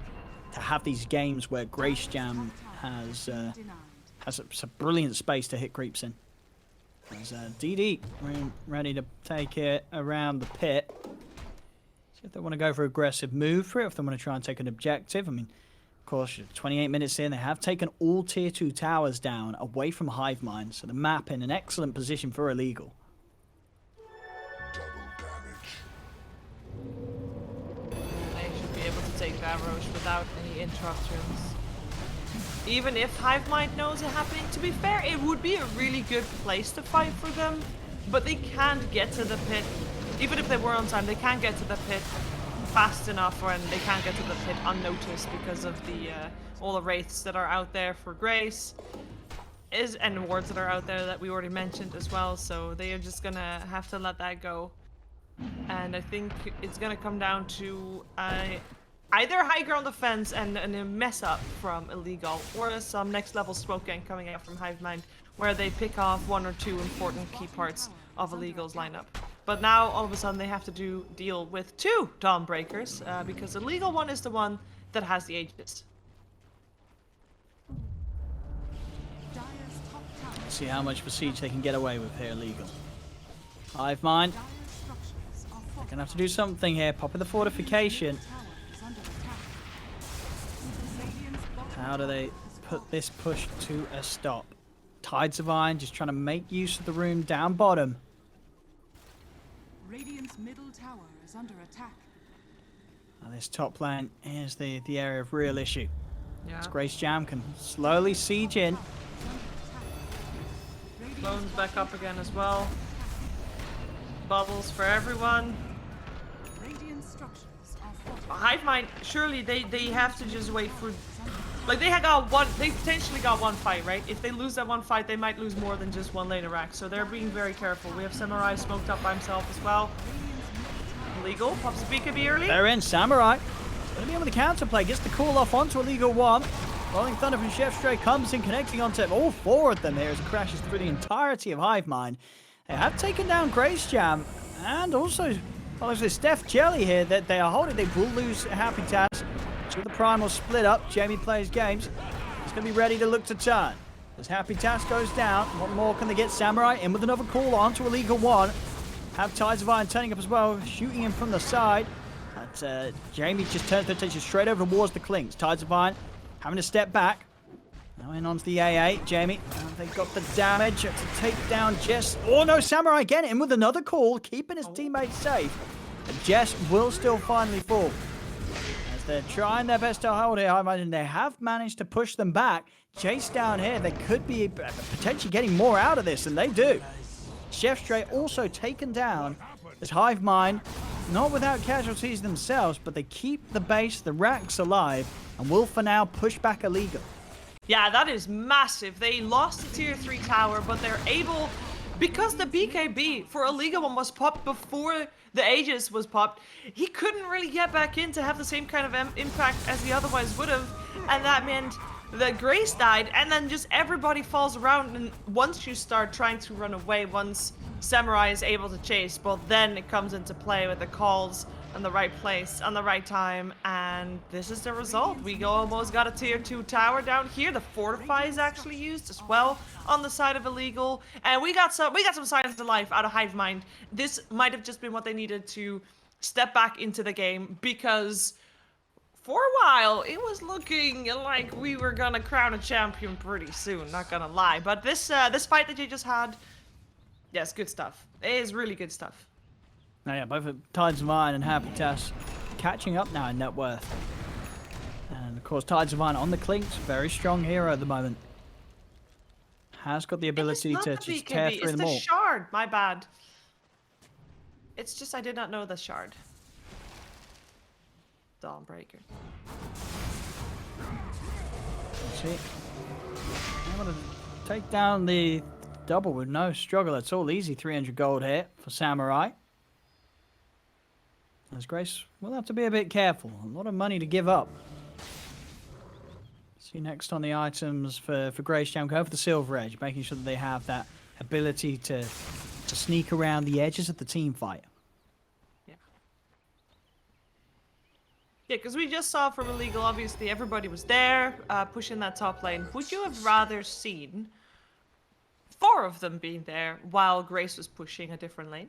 have these games where Grace Jam has a brilliant space to hit creeps in. There's DD ready to take it around the pit. See if they want to go for an aggressive move for it, if they want to try and take an objective. I mean, of course, 28 minutes in, they have taken all tier 2 towers down away from HiveMind, so the map in an excellent position for IlleGAL. They should be able to take that Roche without any interruptions. Even if HiveMind knows it happening, to be fair, it would be a really good place to fight for them, but they can't get to the pit. Even if they were on time, they can't get to the pit fast enough, and they can't get to the pit unnoticed because of the all the wraiths that are out there for Grace, and wards that are out there that we already mentioned as well. So they are just gonna have to let that go, and I think it's gonna come down to either high ground defense and a mess up from IlleGAL, or some next level smoke gang coming out from HiveMind, where they pick off 1 or 2 important key parts of IlleGAL's lineup. But now all of a sudden they have to deal with 2 Dawn Breakers, because IlleGAL one is the one that has the Aegis. Let's see how much of a siege they can get away with here, IlleGAL. HiveMind, they're gonna have to do something here. Popping the fortification. How do they put this push to a stop? Tides of Iron just trying to make use of the room down bottom. Radiant's middle tower is under attack. Now this top lane is the area of real issue. Yeah. As Grace Jam can slowly siege in. Clones back up again as well. Bubbles for everyone. Radiant structures are fortified. HiveMind, surely they have to just wait for... Like, they potentially got 1 fight, right? If they lose that 1 fight, they might lose more than just 1 lane of rack. So they're being very careful. We have Samurai smoked up by himself as well. IlleGAL pops a BKB early. They're in. Samurai going to be able to counterplay. Gets the call off onto IlleGAL 1. Rolling Thunder from Chef Stray comes in, connecting onto all 4 of them here as it crashes through the entirety of HiveMind. They have taken down Grace Jam, and also, obviously, Steph Jelly here that they are holding. They will lose Happy Task. With the Primal split up, Jamie plays games. He's going to be ready to look to turn. As Happy Task goes down, what more can they get? Samurai in with another call on to IlleGAL 1. Have Tides of Iron turning up as well, shooting him from the side. But Jamie just turns their attention straight over towards the Clinks. Tides of Iron having to step back. Now in onto the AA, Jamie. They've got the damage to take down Jess. Oh no, Samurai again in with another call, keeping his teammates safe. And Jess will still finally fall. They're trying their best to hold it, and they have managed to push them back. Chase down here, they could be potentially getting more out of this, and they do. Chef Stray also taken down as HiveMind Not without casualties themselves, but they keep the base, the racks alive, and will for now push back IlleGAL. Yeah, that is massive. They lost the tier 3 tower, but they're able, because the BKB for IlleGAL one was popped before the Aegis was popped, he couldn't really get back in to have the same kind of impact as he otherwise would have, and that meant that Grace died, and then just everybody falls around, and once you start trying to run away, once Samurai is able to chase, well then it comes into play with the calls in the right place, on the right time, and this is the result. We almost got a tier 2 tower down here. The Fortify is actually used as well on the side of IlleGAL, and we got some signs of life out of HiveMind. This might have just been what they needed to step back into the game, because for a while it was looking like we were gonna crown a champion pretty soon, not gonna lie. But this fight that you just had, yes, good stuff. It is really good stuff. Now, yeah, both Tides of Iron and Habitas catching up now in net worth. And of course, Tides of Iron on the clinks, very strong hero at the moment. Has got the ability to just tear through them all. It's the shard, my bad. It's just I did not know the shard. Dawnbreaker. See, I'm gonna take down the double with no struggle at all. Easy 300 gold here for Samurai. As Grace will have to be a bit careful. A lot of money to give up. See next on the items for Grace Jam, go for the Silver Edge, making sure that they have that ability to sneak around the edges of the team fight. Yeah. Yeah, because we just saw from IlleGAL, obviously everybody was there, pushing that top lane. Would you have rather seen 4 of them being there while Grace was pushing a different lane?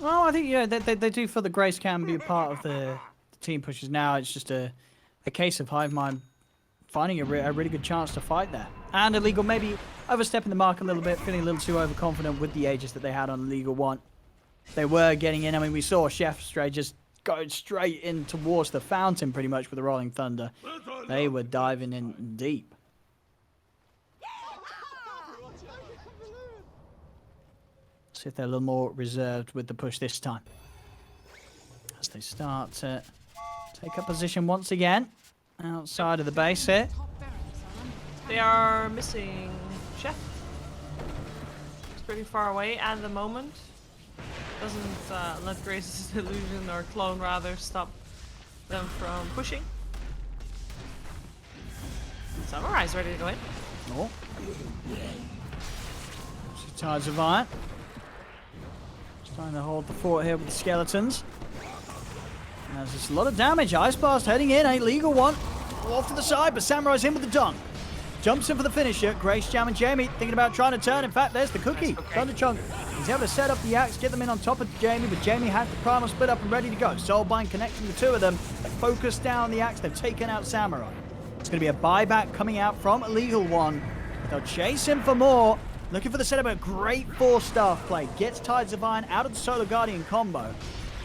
Oh, I think, yeah, they do feel that Grace can be a part of the team pushes now. It's just a case of HiveMind finding a really good chance to fight there. And IlleGAL maybe overstepping the mark a little bit, feeling a little too overconfident with the Aegis that they had on IlleGAL 1. They were getting in. I mean, we saw Chef Stray just go straight in towards the fountain pretty much with the Rolling Thunder. They were diving in deep. See if they're a little more reserved with the push this time. As they start to take up position once again outside of the base here. They are missing Chef. It's pretty far away at the moment. Doesn't let Grace's illusion, or clone rather, stop them from pushing. Samurai's ready to go in. Oh. See Tides of Iron. Trying to hold the fort here with the skeletons. There's just a lot of damage. Ice Blast heading in. IlleGAL one. Off to the side, but Samurai's in with the dunk. Jumps in for the finisher. Grace, Jam, and Jamie thinking about trying to turn. In fact, there's the cookie. Thunder Chunk. He's able to set up the axe, get them in on top of Jamie, but Jamie has the primal split up and ready to go. Soulbind connecting the 2 of them. They focus down the axe. They've taken out Samurai. It's going to be a buyback coming out from IlleGAL one. They'll chase him for more. Looking for the setup, a great 4-staff play. Gets Tides of Iron out of the Solar Guardian combo.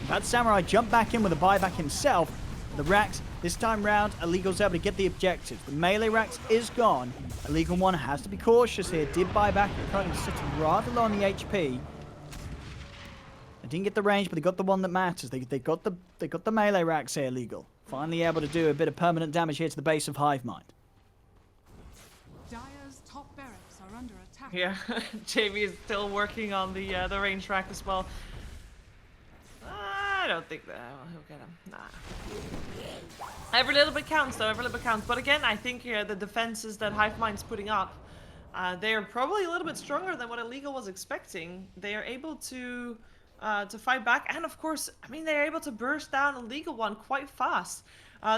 That Samurai jump back in with a buyback himself. The racks, this time round, IlleGAL's able to get the objective. The melee racks is gone. IlleGAL one has to be cautious here. Did buy back, currently sitting rather low on the HP. They didn't get the range, but they got the one that matters. They got the melee racks here, IlleGAL. Finally able to do a bit of permanent damage here to the base of HiveMind. Dire's top barracks are under attack. Yeah, Jamie is still working on the range rack as well. I don't think that he'll get him. Nah. Every little bit counts, though. Every little bit counts. But again, I think the defenses that HiveMind's putting up, they are probably a little bit stronger than what IlleGAL was expecting. They are able to fight back, and of course, I mean, they're able to burst down IlleGAL one quite fast.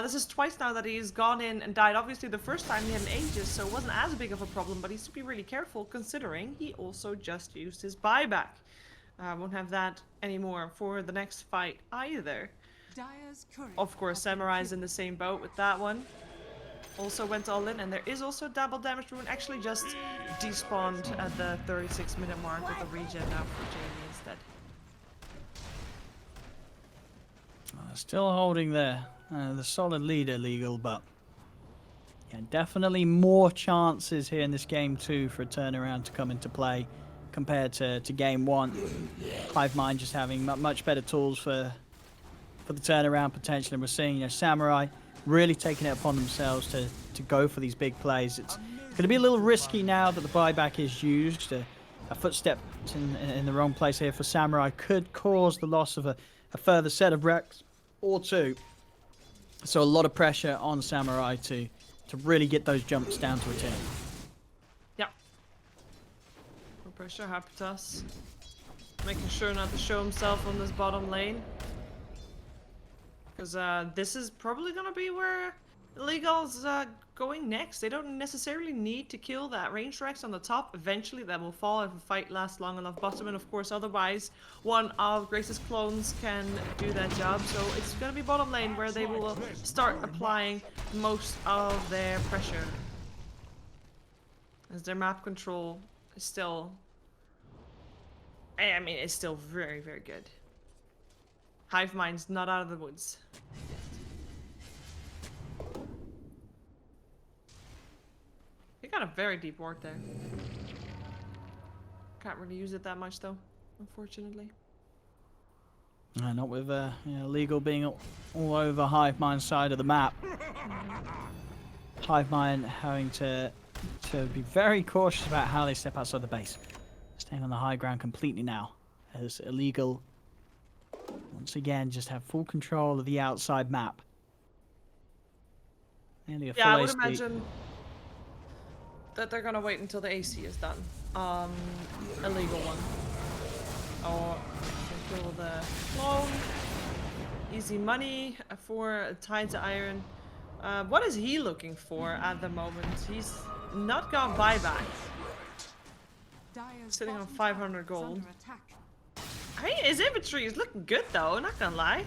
This is twice now that he's gone in and died. Obviously, the first time he had an Aegis, so it wasn't as big of a problem, but he needs to be really careful considering he also just used his buyback. Won't have that anymore for the next fight either. Of course, Samurai's in the same boat with that one. Also went all in, and there is also double damage rune. Actually just despawned at the 36-minute mark with a regen now for Jamie instead. Still holding the solid lead IlleGAL, but yeah, definitely more chances here in this game too for a turnaround to come into play. compared to game 1. HiveMind just having much better tools for the turnaround potential, and we're seeing, you know, Samurai really taking it upon themselves to go for these big plays. It's going to be a little risky now that the buyback is used. A footstep in the wrong place here for Samurai could cause the loss of a further set of Rex or 2. So a lot of pressure on Samurai to really get those jumps down to a 10. Yeah. No pressure, Habitus. Making sure not to show himself on this bottom lane. Because this is probably going to be where IlleGAL's going next. They don't necessarily need to kill that ranged Rex on the top. Eventually that will fall if the fight lasts long enough bottom. And of course, otherwise, one of Grace's clones can do that job. So it's going to be bottom lane where they will start applying most of their pressure. As their map control is still... I mean, it's still very, very good. HiveMind's not out of the woods. They got a very deep ward there. Can't really use it that much though, unfortunately. Not with you know, IlleGAL being all over HiveMind's side of the map. HiveMind having to be very cautious about how they step outside the base. Staying on the high ground completely now, as IlleGAL once again just have full control of the outside map. Nearly a full Yeah, I would AC. imagine that they're gonna wait until the AC is done. IlleGAL one. Or kill the clone. Easy money for Tides of Iron. What is he looking for at the moment? He's not got buyback. Dire's Sitting on bottom 500 tower is gold. under attack. I mean, his inventory is looking good though, not gonna lie.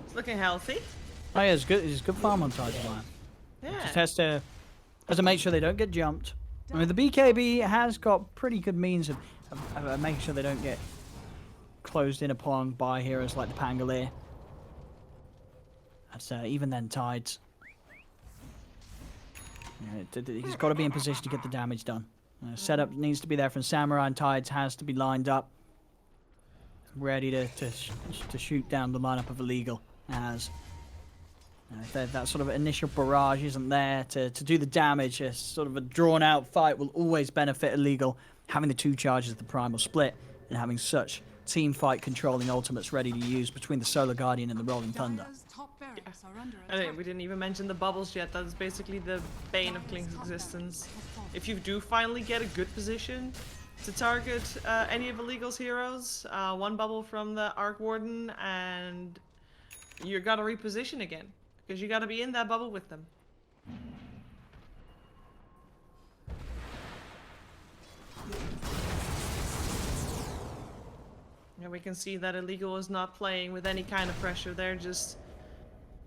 It's looking healthy. Oh yeah, it's good. It's good farm on Tides of Iron. Yeah. Just has to make sure they don't get jumped. I mean, the BKB has got pretty good means of making sure they don't get closed in upon by heroes like the Pangolier. That's even then Tides. He's got to be in position to get the damage done. Setup needs to be there from Samurai, and Tides has to be lined up, ready to shoot down the lineup of IlleGAL. As if that sort of initial barrage isn't there to do the damage, a sort of a drawn-out fight will always benefit IlleGAL, having the 2 charges of the Primal Split and having such team fight controlling ultimates ready to use between the Solar Guardian and the Rolling Thunder. Dire's top barracks are under I attack. think we didn't even mention the bubbles yet. That is basically the bane of Klink's existence. If you do finally get a good position to target any of IlleGAL's heroes, 1 bubble from the Arc Warden, and you're gonna reposition again. Because you gotta be in that bubble with them. And we can see that IlleGAL is not playing with any kind of pressure. They're just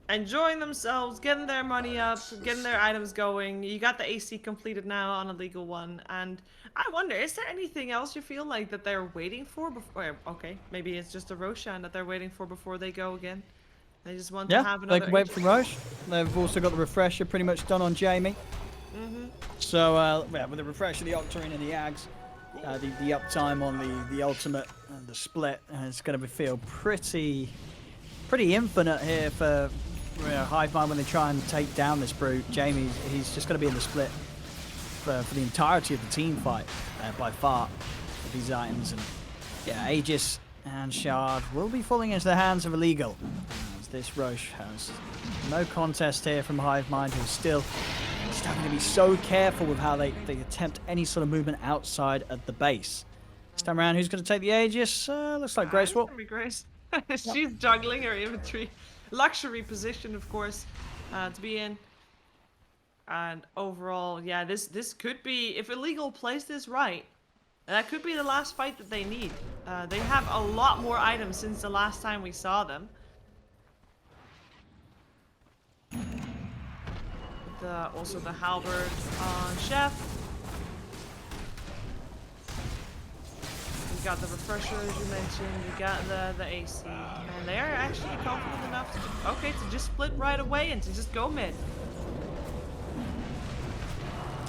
enjoying themselves, getting their money up, getting their items going. You got the AC completed now on IlleGAL 1. And I wonder, is there anything else you feel like that they're waiting for before? Okay, maybe it's just a Roshan that they're waiting for before they go again. They just want to have another... they can wait for Roche. They've also got the refresher pretty much done on Jamie. So, yeah, with the refresher, the Octarine and the Ags, the uptime on the ultimate and the split, it's going to feel pretty infinite here for HiveMind when they try and take down this brute. Jamie, he's just going to be in the split for the entirety of the team fight by far with these items. And yeah, Aegis and Shard will be falling into the hands of IlleGAL. This Roche has no contest here from HiveMind, who's still having to be so careful with how they attempt any sort of movement outside of the base. This time around, who's going to take the Aegis? Looks like Grace will. It's gonna be Grace. She's juggling her inventory. Luxury position, of course, to be in. And overall, yeah, this could be, if IlleGAL plays this right, that could be the last fight that they need. They have a lot more items since the last time we saw them. Also the halberd on Chef. You got the refresher, as you mentioned. You got the AC, and they are actually confident enough to just split right away and to just go mid.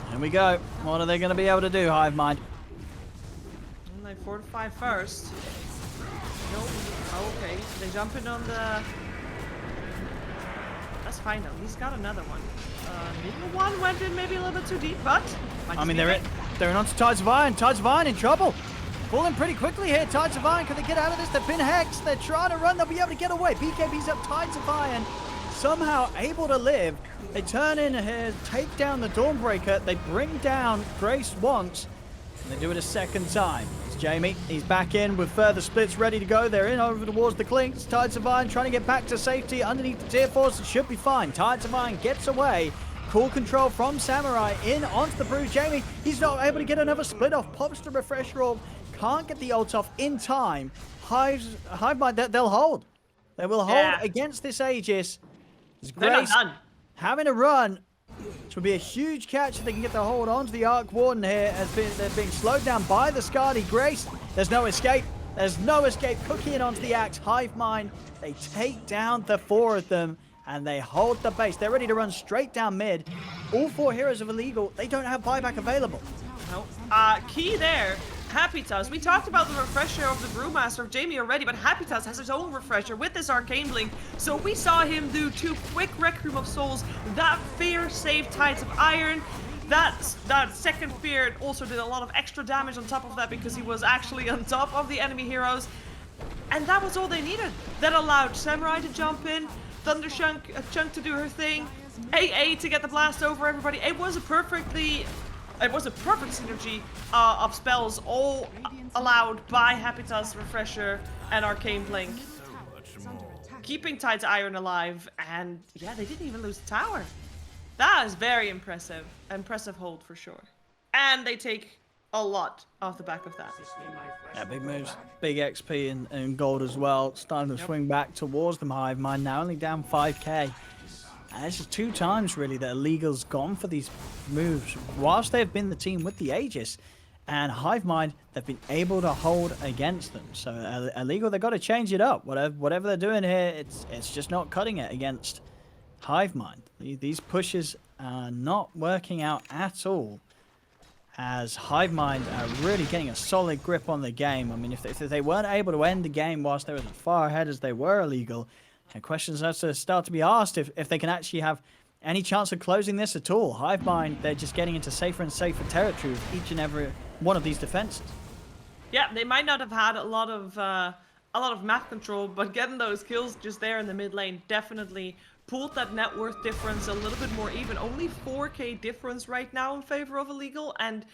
Here we go. What are they going to be able to do, HiveMind? They fortify first. Nope. Oh, okay. They jump in on the... That's fine though. He's got another one. Neither one went in maybe a little bit too deep, but... I mean, they're in onto Tides of Iron. Tides of Iron in trouble. Falling pretty quickly here. Tides of Iron, can they get out of this? They've been hexed. They're trying to run. They'll be able to get away. BKB's up. Tides of Iron somehow able to live. They turn in here, take down the Dawnbreaker. They bring down Grace once, and they do it a second time. It's Jamie. He's back in with further splits ready to go. They're in over towards the Clinks. Tides of Iron trying to get back to safety underneath the Tier 4s. It should be fine. Tides of Iron gets away. Cool control from Samurai in onto the Bruise. Jamie, he's not able to get another split off. Pops the Refresh Orb. Can't get the ult off in time. HiveMind, they'll hold. They will hold against this Aegis. They're not done. Having a run, which will be a huge catch if they can get the hold onto the Arc Warden here. They're being slowed down by the Skadi. Grace, there's no escape. There's no escape. Cookie in onto the axe. HiveMind, they take down the 4 of them, and they hold the base. They're ready to run straight down mid. All 4 heroes of IlleGAL, they don't have buyback available. Nope. Key there. Happy Taz. We talked about the refresher of the Brewmaster of Jamie already, but Happy Taz has his own refresher with this Arcane Blink. So we saw him do 2 quick Requiem of Souls. That fear saved Tides of Iron. That second fear also did a lot of extra damage on top of that because he was actually on top of the enemy heroes. And that was all they needed. That allowed Samurai to jump in, Thunder Chunk to do her thing, AA to get the blast over everybody. It was a perfect synergy of spells, all allowed by Happy Taz Refresher and Arcane Blink, keeping Tides Iron alive. And yeah, they didn't even lose the tower. That is very impressive. Impressive hold for sure. And they take a lot off the back of that. Yeah, big moves. Big XP and gold as well. Starting to swing back towards them. HiveMind now only down 5k. And it's just 2 times, really, that IlleGAL's gone for these moves. Whilst they've been the team with the Aegis, and HiveMind, they've been able to hold against them. So IlleGAL, they've got to change it up. Whatever they're doing here, it's just not cutting it against HiveMind. These pushes are not working out at all, as HiveMind are really getting a solid grip on the game. I mean, if they weren't able to end the game whilst they were as far ahead as they were IlleGAL, and questions have to start to be asked if they can actually have any chance of closing this at all. HiveMind, they're just getting into safer and safer territory with each and every one of these defenses. Yeah, they might not have had a lot of map control, but getting those kills just there in the mid lane definitely pulled that net worth difference a little bit more even. Only 4k difference right now in favor of IlleGAL, and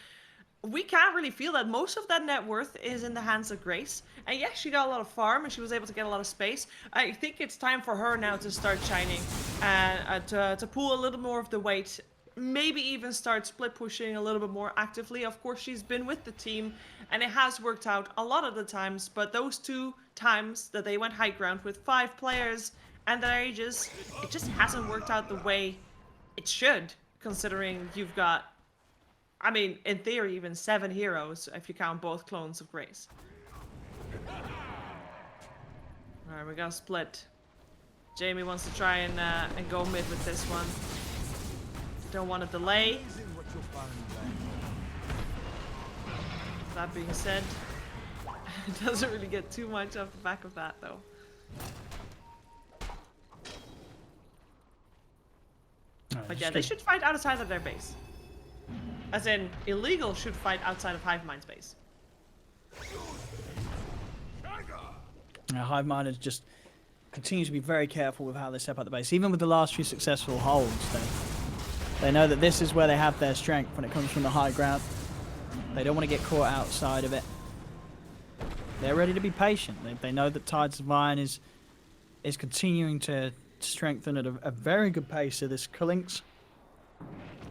we can't really feel that. Most of that net worth is in the hands of Grace. And yes, she got a lot of farm and she was able to get a lot of space. I think it's time for her now to start shining and to pull a little more of the weight. Maybe even start split pushing a little bit more actively. Of course, she's been with the team and it has worked out a lot of the times. But those 2 times that they went high ground with 5 players and their ages, it just hasn't worked out the way it should, considering you've got, I mean, in theory, even 7 heroes, if you count both clones of Grace. Alright, we got split. Jamie wants to try and go mid with this one. Don't want to delay. That being said, it doesn't really get too much off the back of that, though. But yeah, they should fight outside of their base. As in, IlleGAL should fight outside of HiveMind's base. HiveMind just continues to be very careful with how they step out the base. Even with the last few successful holds, they know that this is where they have their strength when it comes from the high ground. They don't want to get caught outside of it. They're ready to be patient. They know that Tides of Iron is continuing to strengthen at a very good pace. So this Clinks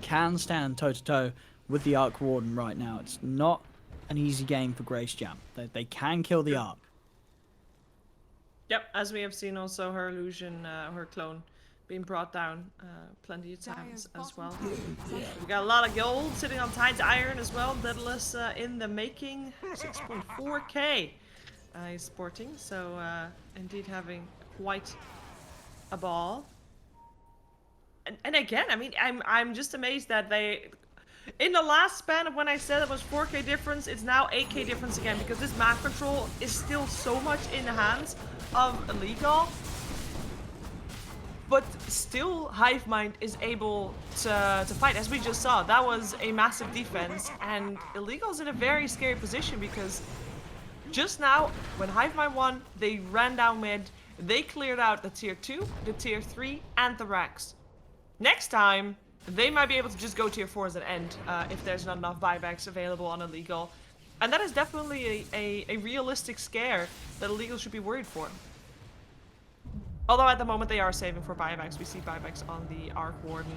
can stand toe-to-toe with the Arc Warden right now. It's not an easy game for Grace Jam. They can kill the Arc. Yep, as we have seen also her illusion, her clone, being brought down plenty of times as well. We got a lot of gold sitting on Tides Iron as well. Daedalus in the making, 6.4k he's sporting. So indeed having quite a ball. And again, I mean, I'm just amazed that In the last span of when I said it was 4K difference, it's now 8K difference again, because this map control is still so much in the hands of IlleGAL. But still, HiveMind is able to fight, as we just saw. That was a massive defense, and IlleGAL's in a very scary position because just now, when HiveMind won, they ran down mid, they cleared out the tier 2, the tier 3, and the racks. Next time, they might be able to just go tier 4 as an end, if there's not enough buybacks available on IlleGAL. And that is definitely a realistic scare that IlleGAL should be worried for. Although at the moment they are saving for buybacks. We see buybacks on the Arc Warden,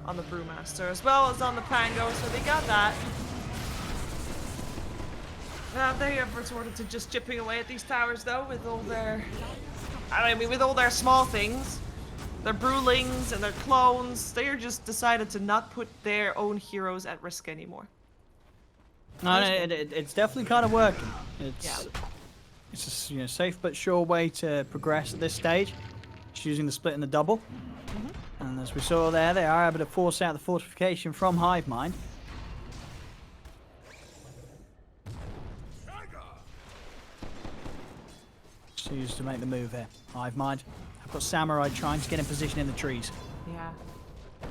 on the Brewmaster, as well as on the Pango, so they got that. They have resorted to just chipping away at these towers though, with all their... with all their small things. Their Brewlings and their clones. They are just decided to not put their own heroes at risk anymore. No, it's definitely kind of working. It's a safe but sure way to progress at this stage. Just using the split and the double. And as we saw there, they are able to force out the fortification from HiveMind. Choose to make the move here. HiveMind. I've got Samurai trying to get in position in the trees. Yeah.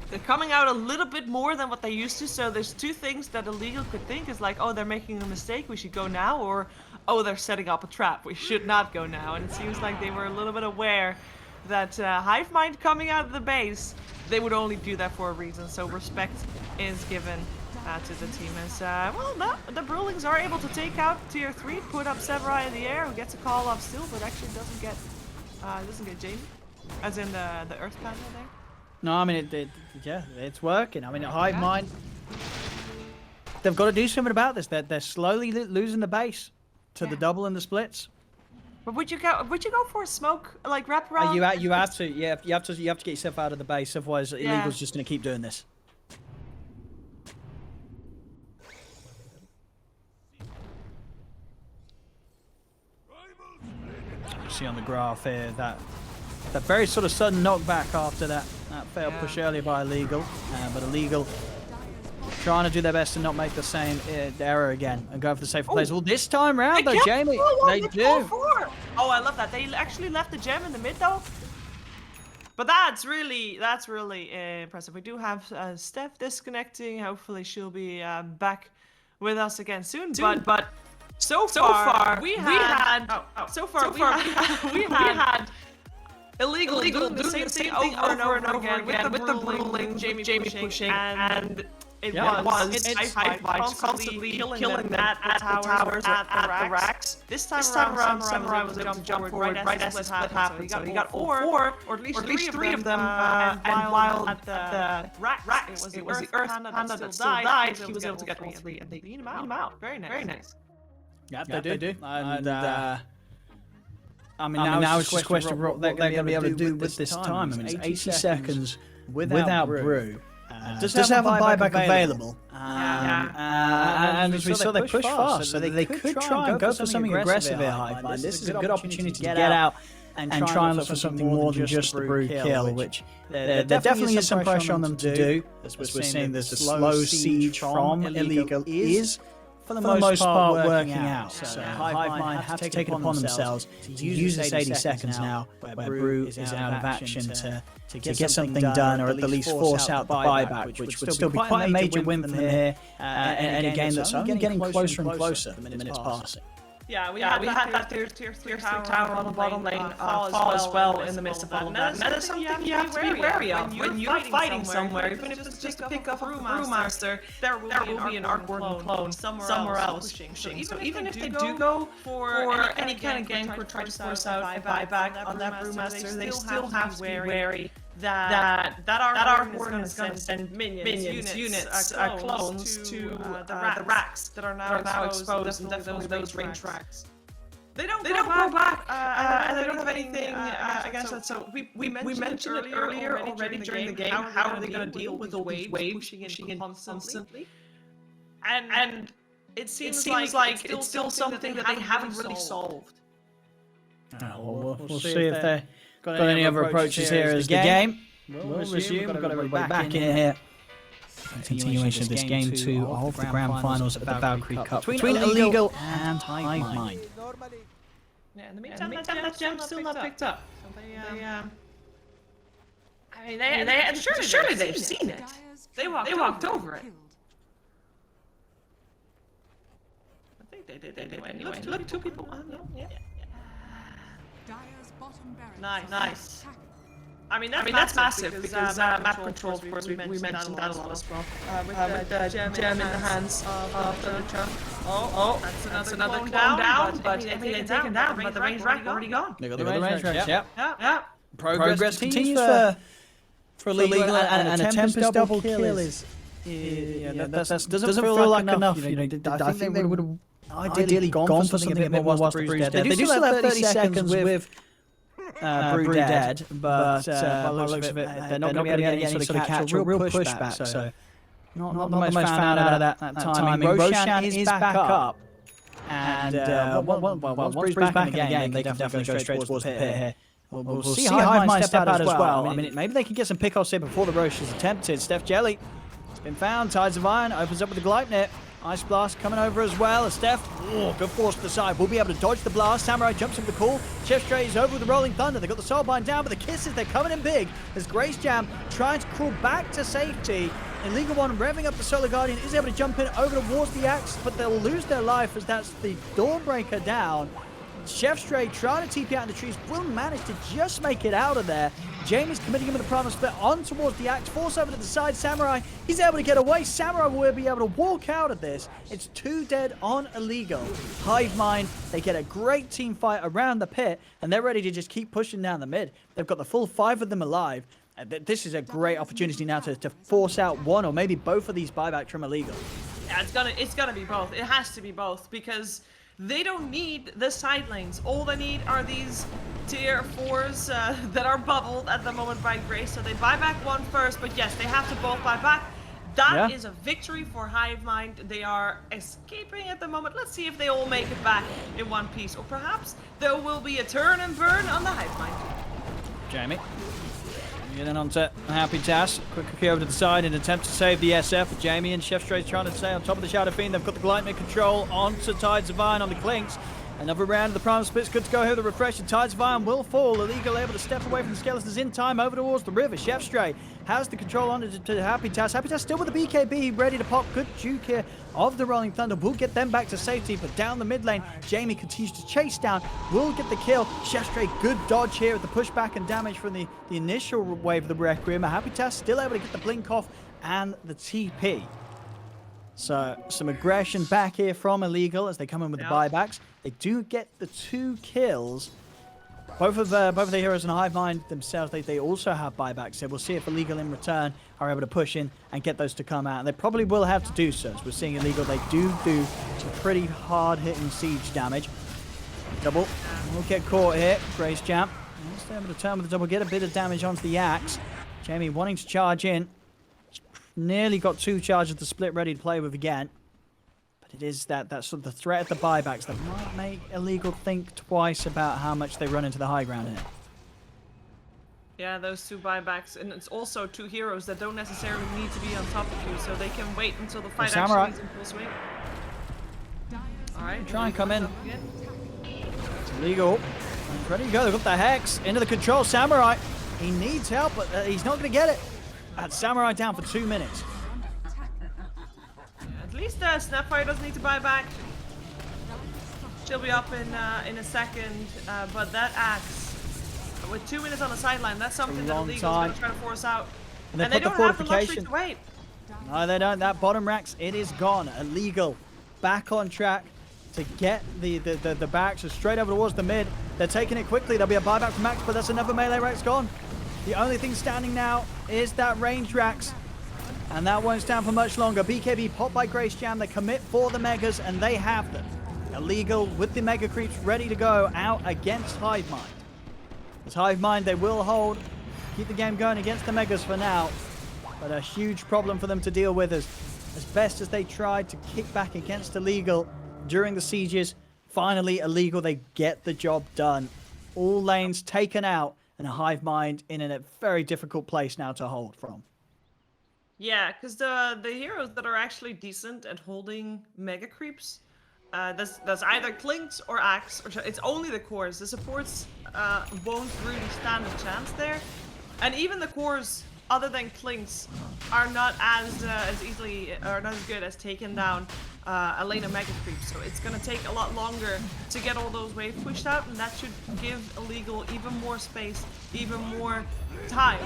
They're coming out a little bit more than what they used to, so there's two things that IlleGAL could think is like, oh, they're making a mistake, we should go now, or, oh, they're setting up a trap, we should not go now. And it seems like they were a little bit aware that HiveMind coming out of the base, they would only do that for a reason, so respect is given to the team as, the Brewlings are able to take out tier 3, put up Samurai in the air, who gets a call off still, but actually doesn't get Jamie, as in the Earth Panda there. No, I mean, yeah, it's working. I mean, HiveMind, they've got to do something about this. They're slowly losing the base to the double and the splits. But would you go for a smoke, like wrap around? You have to, yeah, you have to get yourself out of the base. Otherwise, IlleGAL's just going to keep doing this. You see on the graph here that very sort of sudden knockback after that failed push earlier by IlleGAL, but IlleGAL trying to do their best to not make the same error again and go for the safer plays. Well, this time round though, Jamie, they do. Oh, I love that. They actually left the gem in the mid though. But that's really impressive. We do have Steph disconnecting. Hopefully she'll be back with us again soon. But so far we had IlleGAL doing the same thing over and over again with the Brewling, Jamie pushing, and it's HiveMind constantly killing that at the towers, at the racks. This time around, Samurai was able to jump forward right as the split happened. So he got four, or at least three of them, and while at the racks, it was the Earth Panda that still died, he was able to get all three, and they beat him out. Very nice. Yeah, they do. And I mean, now it's just a question of what they're going to be able to do with this time. I mean, it's 80 seconds without brew. Does have a buyback available. And as we saw, they push fast, so they could try and go for something aggressive here, HiveMind. This is a good opportunity to get out and try and look for something more than just the brew kill, which there definitely is some pressure on them to do. As we're seeing, the slow siege from IlleGAL is, for the most part, working out. So HiveMind have to take it upon themselves to use this 80 seconds now, where Brew is out of action to get something done, or at the least force out the buyback, which would still be quite a major win for them here, and a game that's only getting closer and closer the minutes passing. Yeah, we had that tier 3 tower on the bottom lane fall as well in the midst of all of that. And that is something you have to be wary of. When you're fighting somewhere, even if it's just to pick up a Brewmaster, there will be an Arc Warden clone somewhere else pushing. So even if they do go for any kind of gank or try to force out a buyback on that Brewmaster, they still have to be wary that Arc Warden is going to send minions, units, clones to the racks that are now exposed and those range racks. They don't go back, and they don't have anything against that. So we mentioned it earlier already during the game. How are they going to deal with the wave pushing in constantly? And it seems like it's still something that they haven't really solved. We'll see if they got any other approaches here as the game. We'll resume. We've got everybody back in here. continuation of this game 2 of the grand finals of the Valkyrie Cup between IlleGAL and HiveMind. Yeah, in the meantime, that gem's still not picked up. So they surely they've seen it. They walked over it. I think they did anyway. Look, two people. Yeah. Dyer's bottom barracks Nice. are attacking. I mean, that's massive because map controls, of course, we mentioned that a lot as well. With the gem in the hands of the Trump. Oh, that's another clone down, but it ain't taken down, but the range rack already gone. They got the range rack, yeah. Progress continues for IlleGAL, and a Tempest double kill is doesn't feel like enough. You know, I think they would have ideally gone for something a bit more whilst the Bruised dead. They do still have 30 seconds with Brew dead, but by the looks of it, they're not going to be able to get any sort of catch or real pushback. So not the most found out of that timing. Roshan is back up, and once Brew's back in the game, they can definitely go straight towards the pit here. We'll see HiveMind step out as well. I mean, maybe they can get some pick-offs here before the Roche is attempted. Steph Jelly has been found. Tides of Iron opens up with the Gleipnir. Ice Blast coming over as well. As Steph, good force to the side. Will be able to dodge the blast. Samurai jumps into the call. Chef Stray is over with the Rolling Thunder. They've got the Soulbind down, but the Kisses, they're coming in big. As Grace Jam trying to crawl back to safety. IlleGAL 1 revving up the Solar Guardian is able to jump in over towards the Axe, but they'll lose their life as that's the Dawnbreaker down. Chef Stray trying to TP out in the trees, will manage to just make it out of there. Jamie's committing him with the Primal Split on towards the Axe, force over to the side. Samurai, he's able to get away. Samurai will be able to walk out of this. It's 2 dead on IlleGAL. HiveMind, they get a great team fight around the pit, and they're ready to just keep pushing down the mid. They've got the full 5 of them alive. This is a great opportunity now to force out one or maybe both of these buybacks from IlleGAL. Yeah, it's gonna be both. It has to be both because they don't need the side lanes. All they need are these tier 4s that are bubbled at the moment by Grace. So they buy back one first, but yes, they have to both buy back. That is a victory for HiveMind. They are escaping at the moment. Let's see if they all make it back in one piece. Or perhaps there will be a turn and burn on the HiveMind. Jamie. Getting onto Happy Tass. Quick kick over to the side in an attempt to save the SF. Jamie and Chef Stray's trying to stay on top of the Shadow Fiend. They've got the Gleipnir control onto Tides of Iron on the Clinks. Another round of the Primal Split's good to go here. The refresh and Tides of Iron will fall. IlleGAL able to step away from the Skeletons in time over towards the river. Chef Stray has the control on it to Happy Tass. Happy Tass still with the BKB ready to pop. Good juke here of the Rolling Thunder. Will get them back to safety, but down the mid lane, Jamie continues to chase down. Will get the kill. Chef Stray, good dodge here with the pushback and damage from the initial wave of the Requiem. Happy Tass still able to get the blink off and the TP. So some aggression back here from IlleGAL as they come in with the buybacks. They do get the 2 kills. Both of the heroes and HiveMind themselves, they also have buybacks. So we'll see if IlleGAL in return are able to push in and get those to come out. And they probably will have to do so. As we're seeing IlleGAL, they do some pretty hard-hitting siege damage. Double. We'll get caught here. Grace Jam. Stay able to turn with the double, get a bit of damage onto the Axe. Jamie wanting to charge in. Nearly got 2 charges to split ready to play with again. But it is that sort of the threat of the buybacks that might make IlleGAL think twice about how much they run into the high ground here. Yeah, those 2 buybacks, and it's also 2 heroes that don't necessarily need to be on top of you, so they can wait until the fight actually is in full swing. Alright, try and come in. It's IlleGAL. Ready to go. They've got the Hex into the control. Samurai, he needs help, but he's not going to get it. That's Samurai down for 2 minutes. At least Snapfire doesn't need to buy back. She'll be up in a second, but that Axe, with 2 minutes on the sideline, that's something that IlleGAL's going to try to force out. And they don't have the luxury to wait. No, they don't. That bottom racks, it is gone. IlleGAL back on track to get the backs straight over towards the mid. They're taking it quickly. There'll be a buyback from Max, but that's another melee rack's gone. The only thing standing now is that range Rax, and that won't stand for much longer. BKB popped by Grace Jam. They commit for the Megas, and they have them. IlleGAL with the Mega Creeps ready to go out against HiveMind. As HiveMind, they will hold, keep the game going against the Megas for now, but a huge problem for them to deal with as best as they tried to kick back against IlleGAL during the sieges. Finally, IlleGAL, they get the job done. All lanes taken out, and a HiveMind in a very difficult place now to hold from. Yeah, because the heroes that are actually decent at holding mega creeps, that's either Clinks or Axe, or it's only the cores. The supports won't really stand a chance there, and even the cores, other than Clinks, are not as easily or not as good as taking down a lane of mega creeps. So it's gonna take a lot longer to get all those waves pushed out, and that should give IlleGAL even more space, even more time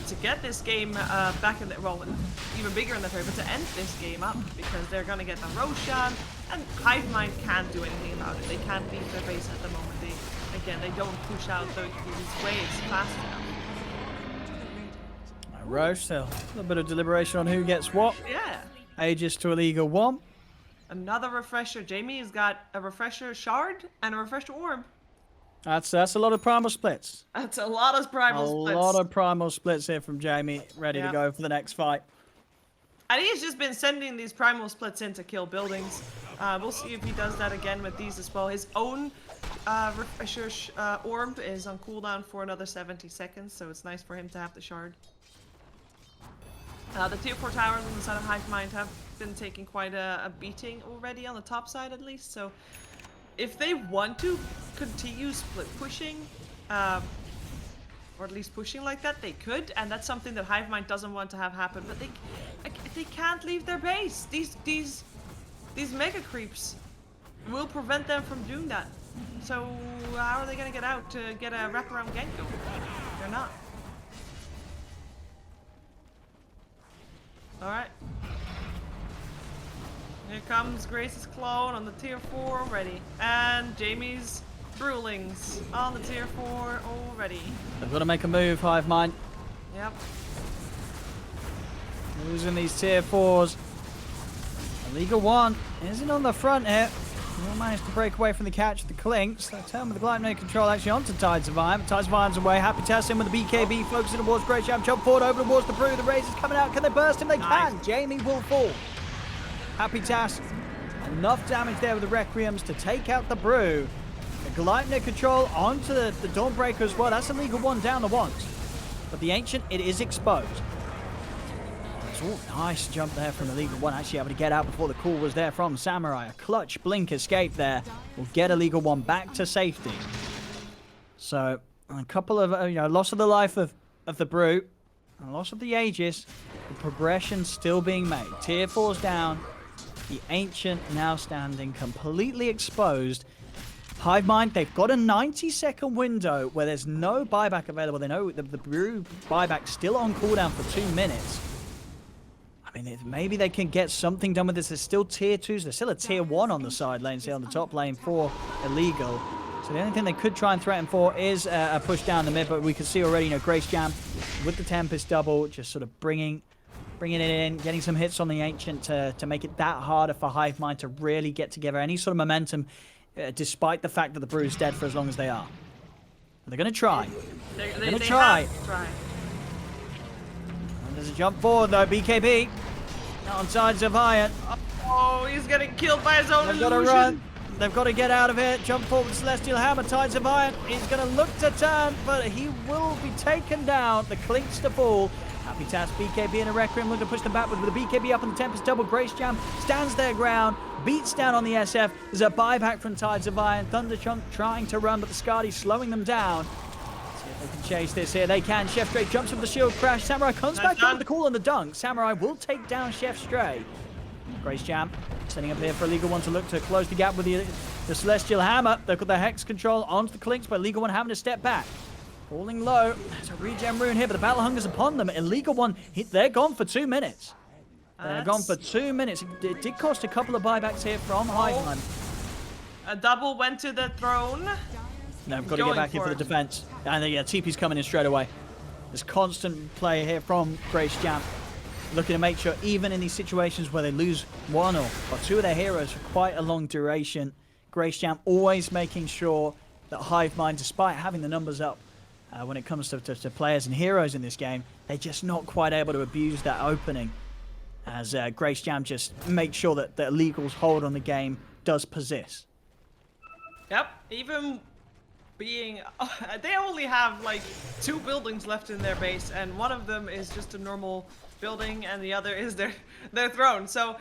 to get this game back in the, well, even bigger in the hurry, but to end this game up, because they're gonna get the Roshan, and HiveMind can't do anything about it. They can't leave their base at the moment. They don't push out these waves fast enough. Roche, so a little bit of deliberation on who gets what. Yeah. Aegis to IlleGAL 1. Another refresher. Jamie's got a refresher shard and a refresher orb. That's a lot of primal splits. That's a lot of primal splits. A lot of primal splits here from Jamie, ready to go for the next fight. And he's just been sending these primal splits in to kill buildings. We'll see if he does that again with these as well. His own refresher orb is on cooldown for another 70 seconds, so it's nice for him to have the shard. The tier 4 towers on the side of HiveMind have been taking quite a beating already, on the top side at least, so if they want to continue split pushing, or at least pushing like that, they could, and that's something that HiveMind doesn't want to have happen, but they can't leave their base. These mega creeps will prevent them from doing that. So how are they gonna get out to get a wraparound gank going? They're not. Alright. Here comes Grace's clone on the tier 4 already. And Jamie's Brewlings on the tier 4 already. They've got to make a move, HiveMind. Yep. Losing these tier 4s. IlleGAL 1 isn't on the front here. Will manage to break away from the catch of the Clinks. They turn with the Glypnode control actually onto Tides of Iron. Tides of Iron's away. Happy Test in with the BKB, focusing towards Great Jam. Jump forward over towards the Brew. The Raze is coming out. Can they burst him? They can. Jamie will fall. Happy Task. Enough damage there with the Requiems to take out the Brew. The Glypnode control onto the Dawnbreaker as well. That's IlleGAL 1 down the once. But the Ancient, it is exposed. Oh, nice jump there from IlleGAL 1, actually able to get out before the call was there from Samurai. A clutch blink escape there will get IlleGAL 1 back to safety. So, a couple of, loss of the life of the Brute, and loss of the Aegis, the progression still being made. Tier 4's down, the Ancient now standing completely exposed. HiveMind, they've got a 90-second window where there's no buyback available. They know the Brew buyback still on cooldown for 2 minutes. I mean, maybe they can get something done with this. There's still tier 2s. There's still a tier 1 on the side lanes here on the top lane for IlleGAL. So the only thing they could try and threaten for is a push down the mid, but we can see already, Grace Jam with the Tempest double, just sort of bringing it in, getting some hits on the Ancient to make it that harder for HiveMind to really get together any sort of momentum, despite the fact that the Brew's dead for as long as they are. They're going to try. They're going to try. There's a jump forward though, BKB. On Tides of Iron. Oh, he's getting killed by his own illusion. They've got to run. They've got to get out of here. Jump forward with Celestial Hammer. Tides of Iron. He's going to look to turn, but he will be taken down. The Clinks to fall. Happy Task, BKB and a Requiem looking to push them backward with the BKB up on the Tempest double. Grace Jam stands their ground, beats down on the SF. There's a buyback from Tides of Iron. Thunderchunk trying to run, but the Skadi slowing them down. See if they can chase this here. They can. Chef Stray jumps with the shield crash. Samurai comes back up with the call on the dunk. Samurai will take down Chef Stray. Grace Jam setting up here for IlleGAL 1 to look to close the gap with the Celestial Hammer. They've got the Hex control onto the Clinks, but IlleGAL 1 having to step back. Falling low. There's a regen rune here, but the Battle Hunger's upon them. IlleGAL 1, they're gone for 2 minutes. They're gone for 2 minutes. It did cost a couple of buybacks here from HiveMind. A double went to the throne. They've got to get back in for the defense. And TP's coming in straight away. There's constant play here from Grace Jam. Looking to make sure, even in these situations where they lose one or two of their heroes for quite a long duration, Grace Jam always making sure that HiveMind, despite having the numbers up when it comes to players and heroes in this game, they're just not quite able to abuse that opening. As Grace Jam just makes sure that IlleGAL's hold on the game does persist. Yep, even being they only have like 2 buildings left in their base, and one of them is just a normal building and the other is their throne. So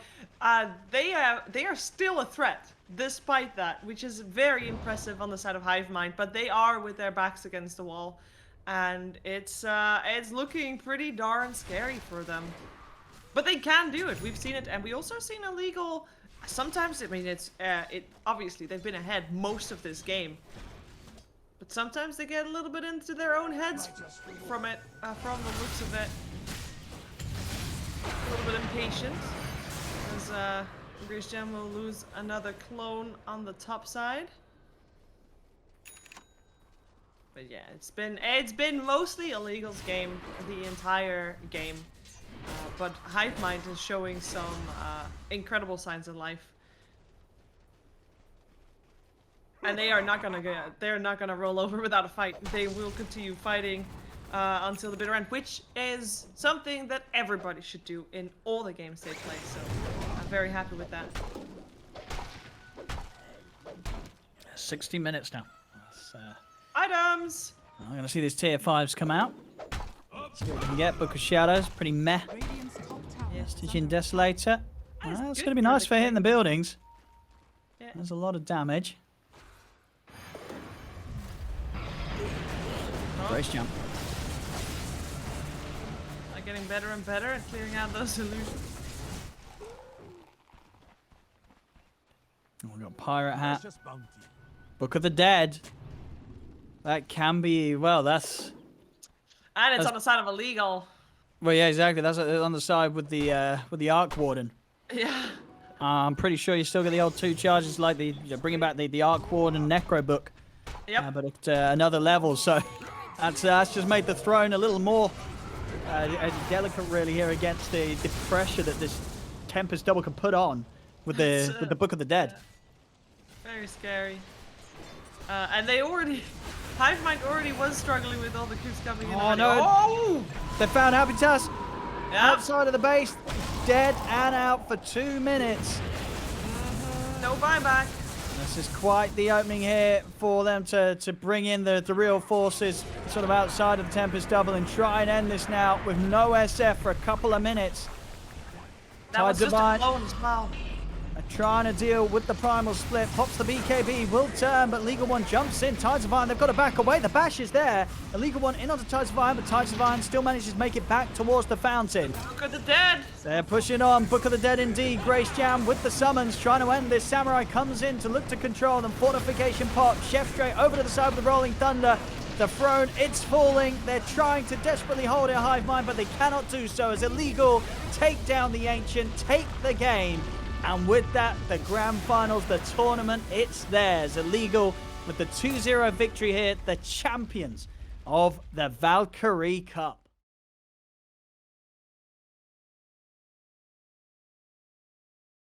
they are still a threat despite that, which is very impressive on the side of HiveMind, but they are with their backs against the wall, and it's looking pretty darn scary for them. But they can do it. We've seen it, and we also seen IlleGAL. Sometimes, I mean, it obviously they've been ahead most of this game, but sometimes they get a little bit into their own heads from it, from the looks of it. A little bit impatient, as Grace Gem will lose another clone on the top side. But yeah, it's been mostly IlleGAL's game the entire game. But HiveMind is showing some incredible signs in life, and they are not gonna roll over without a fight. They will continue fighting until the bitter end, which is something that everybody should do in all the games they play. So I'm very happy with that. 60 minutes now. Items. I'm gonna see these tier 5s come out. See what we can get. Book of Shadows, pretty meh. Radiant's top tower. Yes. Stygian Desolator. That is That's good gonna be for nice the for hitting the game. buildings. Yeah. There's a lot of damage. Grace Jump. Getting better and better at clearing out those illusions. We've got Pirate Hat. Book of the Dead. That can be, well, that's... And it's on the side of IlleGAL. Well, yeah, exactly. That's on the side with the Arc Warden. Yeah. I'm pretty sure you still get the old 2 charges, like bringing back the Arc Warden Necro Book. Yep. But at another level, so that's just made the throne a little more delicate, really, here against the pressure that this Tempest double can put on with the Book of the Dead. Very scary. And they already... HiveMind already was struggling with all the creeps coming in. Oh, no. Oh! They found Habitas Yeah. outside of the base, dead and out for 2 minutes. No buyback. This is quite the opening here for them to bring in the real forces sort of outside of the Tempest double and try and end this now with no SF for a couple of minutes. That was just a clone as well. Trying to deal with the primal split. Pops the BKB, will turn, but IlleGAL 1 jumps in. Tides of Iron, they've got to back away. The bash is there. IlleGAL 1 in onto Tides of Iron, but Tides of Iron still manages to make it back towards the fountain. Book of the Dead. They're pushing on. Book of the Dead indeed. Grace Jam with the summons, trying to end this. Samurai comes in to look to control them. Fortification pop. Chef straight over to the side with the Rolling Thunder. The throne, it's falling. They're trying to desperately hold it HiveMind, but they cannot do so as IlleGAL take down the Ancient, take the game. And with that, the grand finals, the tournament, it's theirs. IlleGAL with the 2-0 victory here, the champions of the Valkyrie Cup.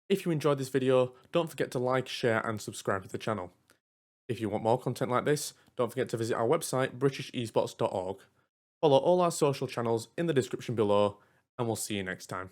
If you enjoyed this video, don't forget to like, share and subscribe to the channel. If you want more content like this, don't forget to visit our website, britishesports.org. Follow all our social channels in the description below, and we'll see you next time.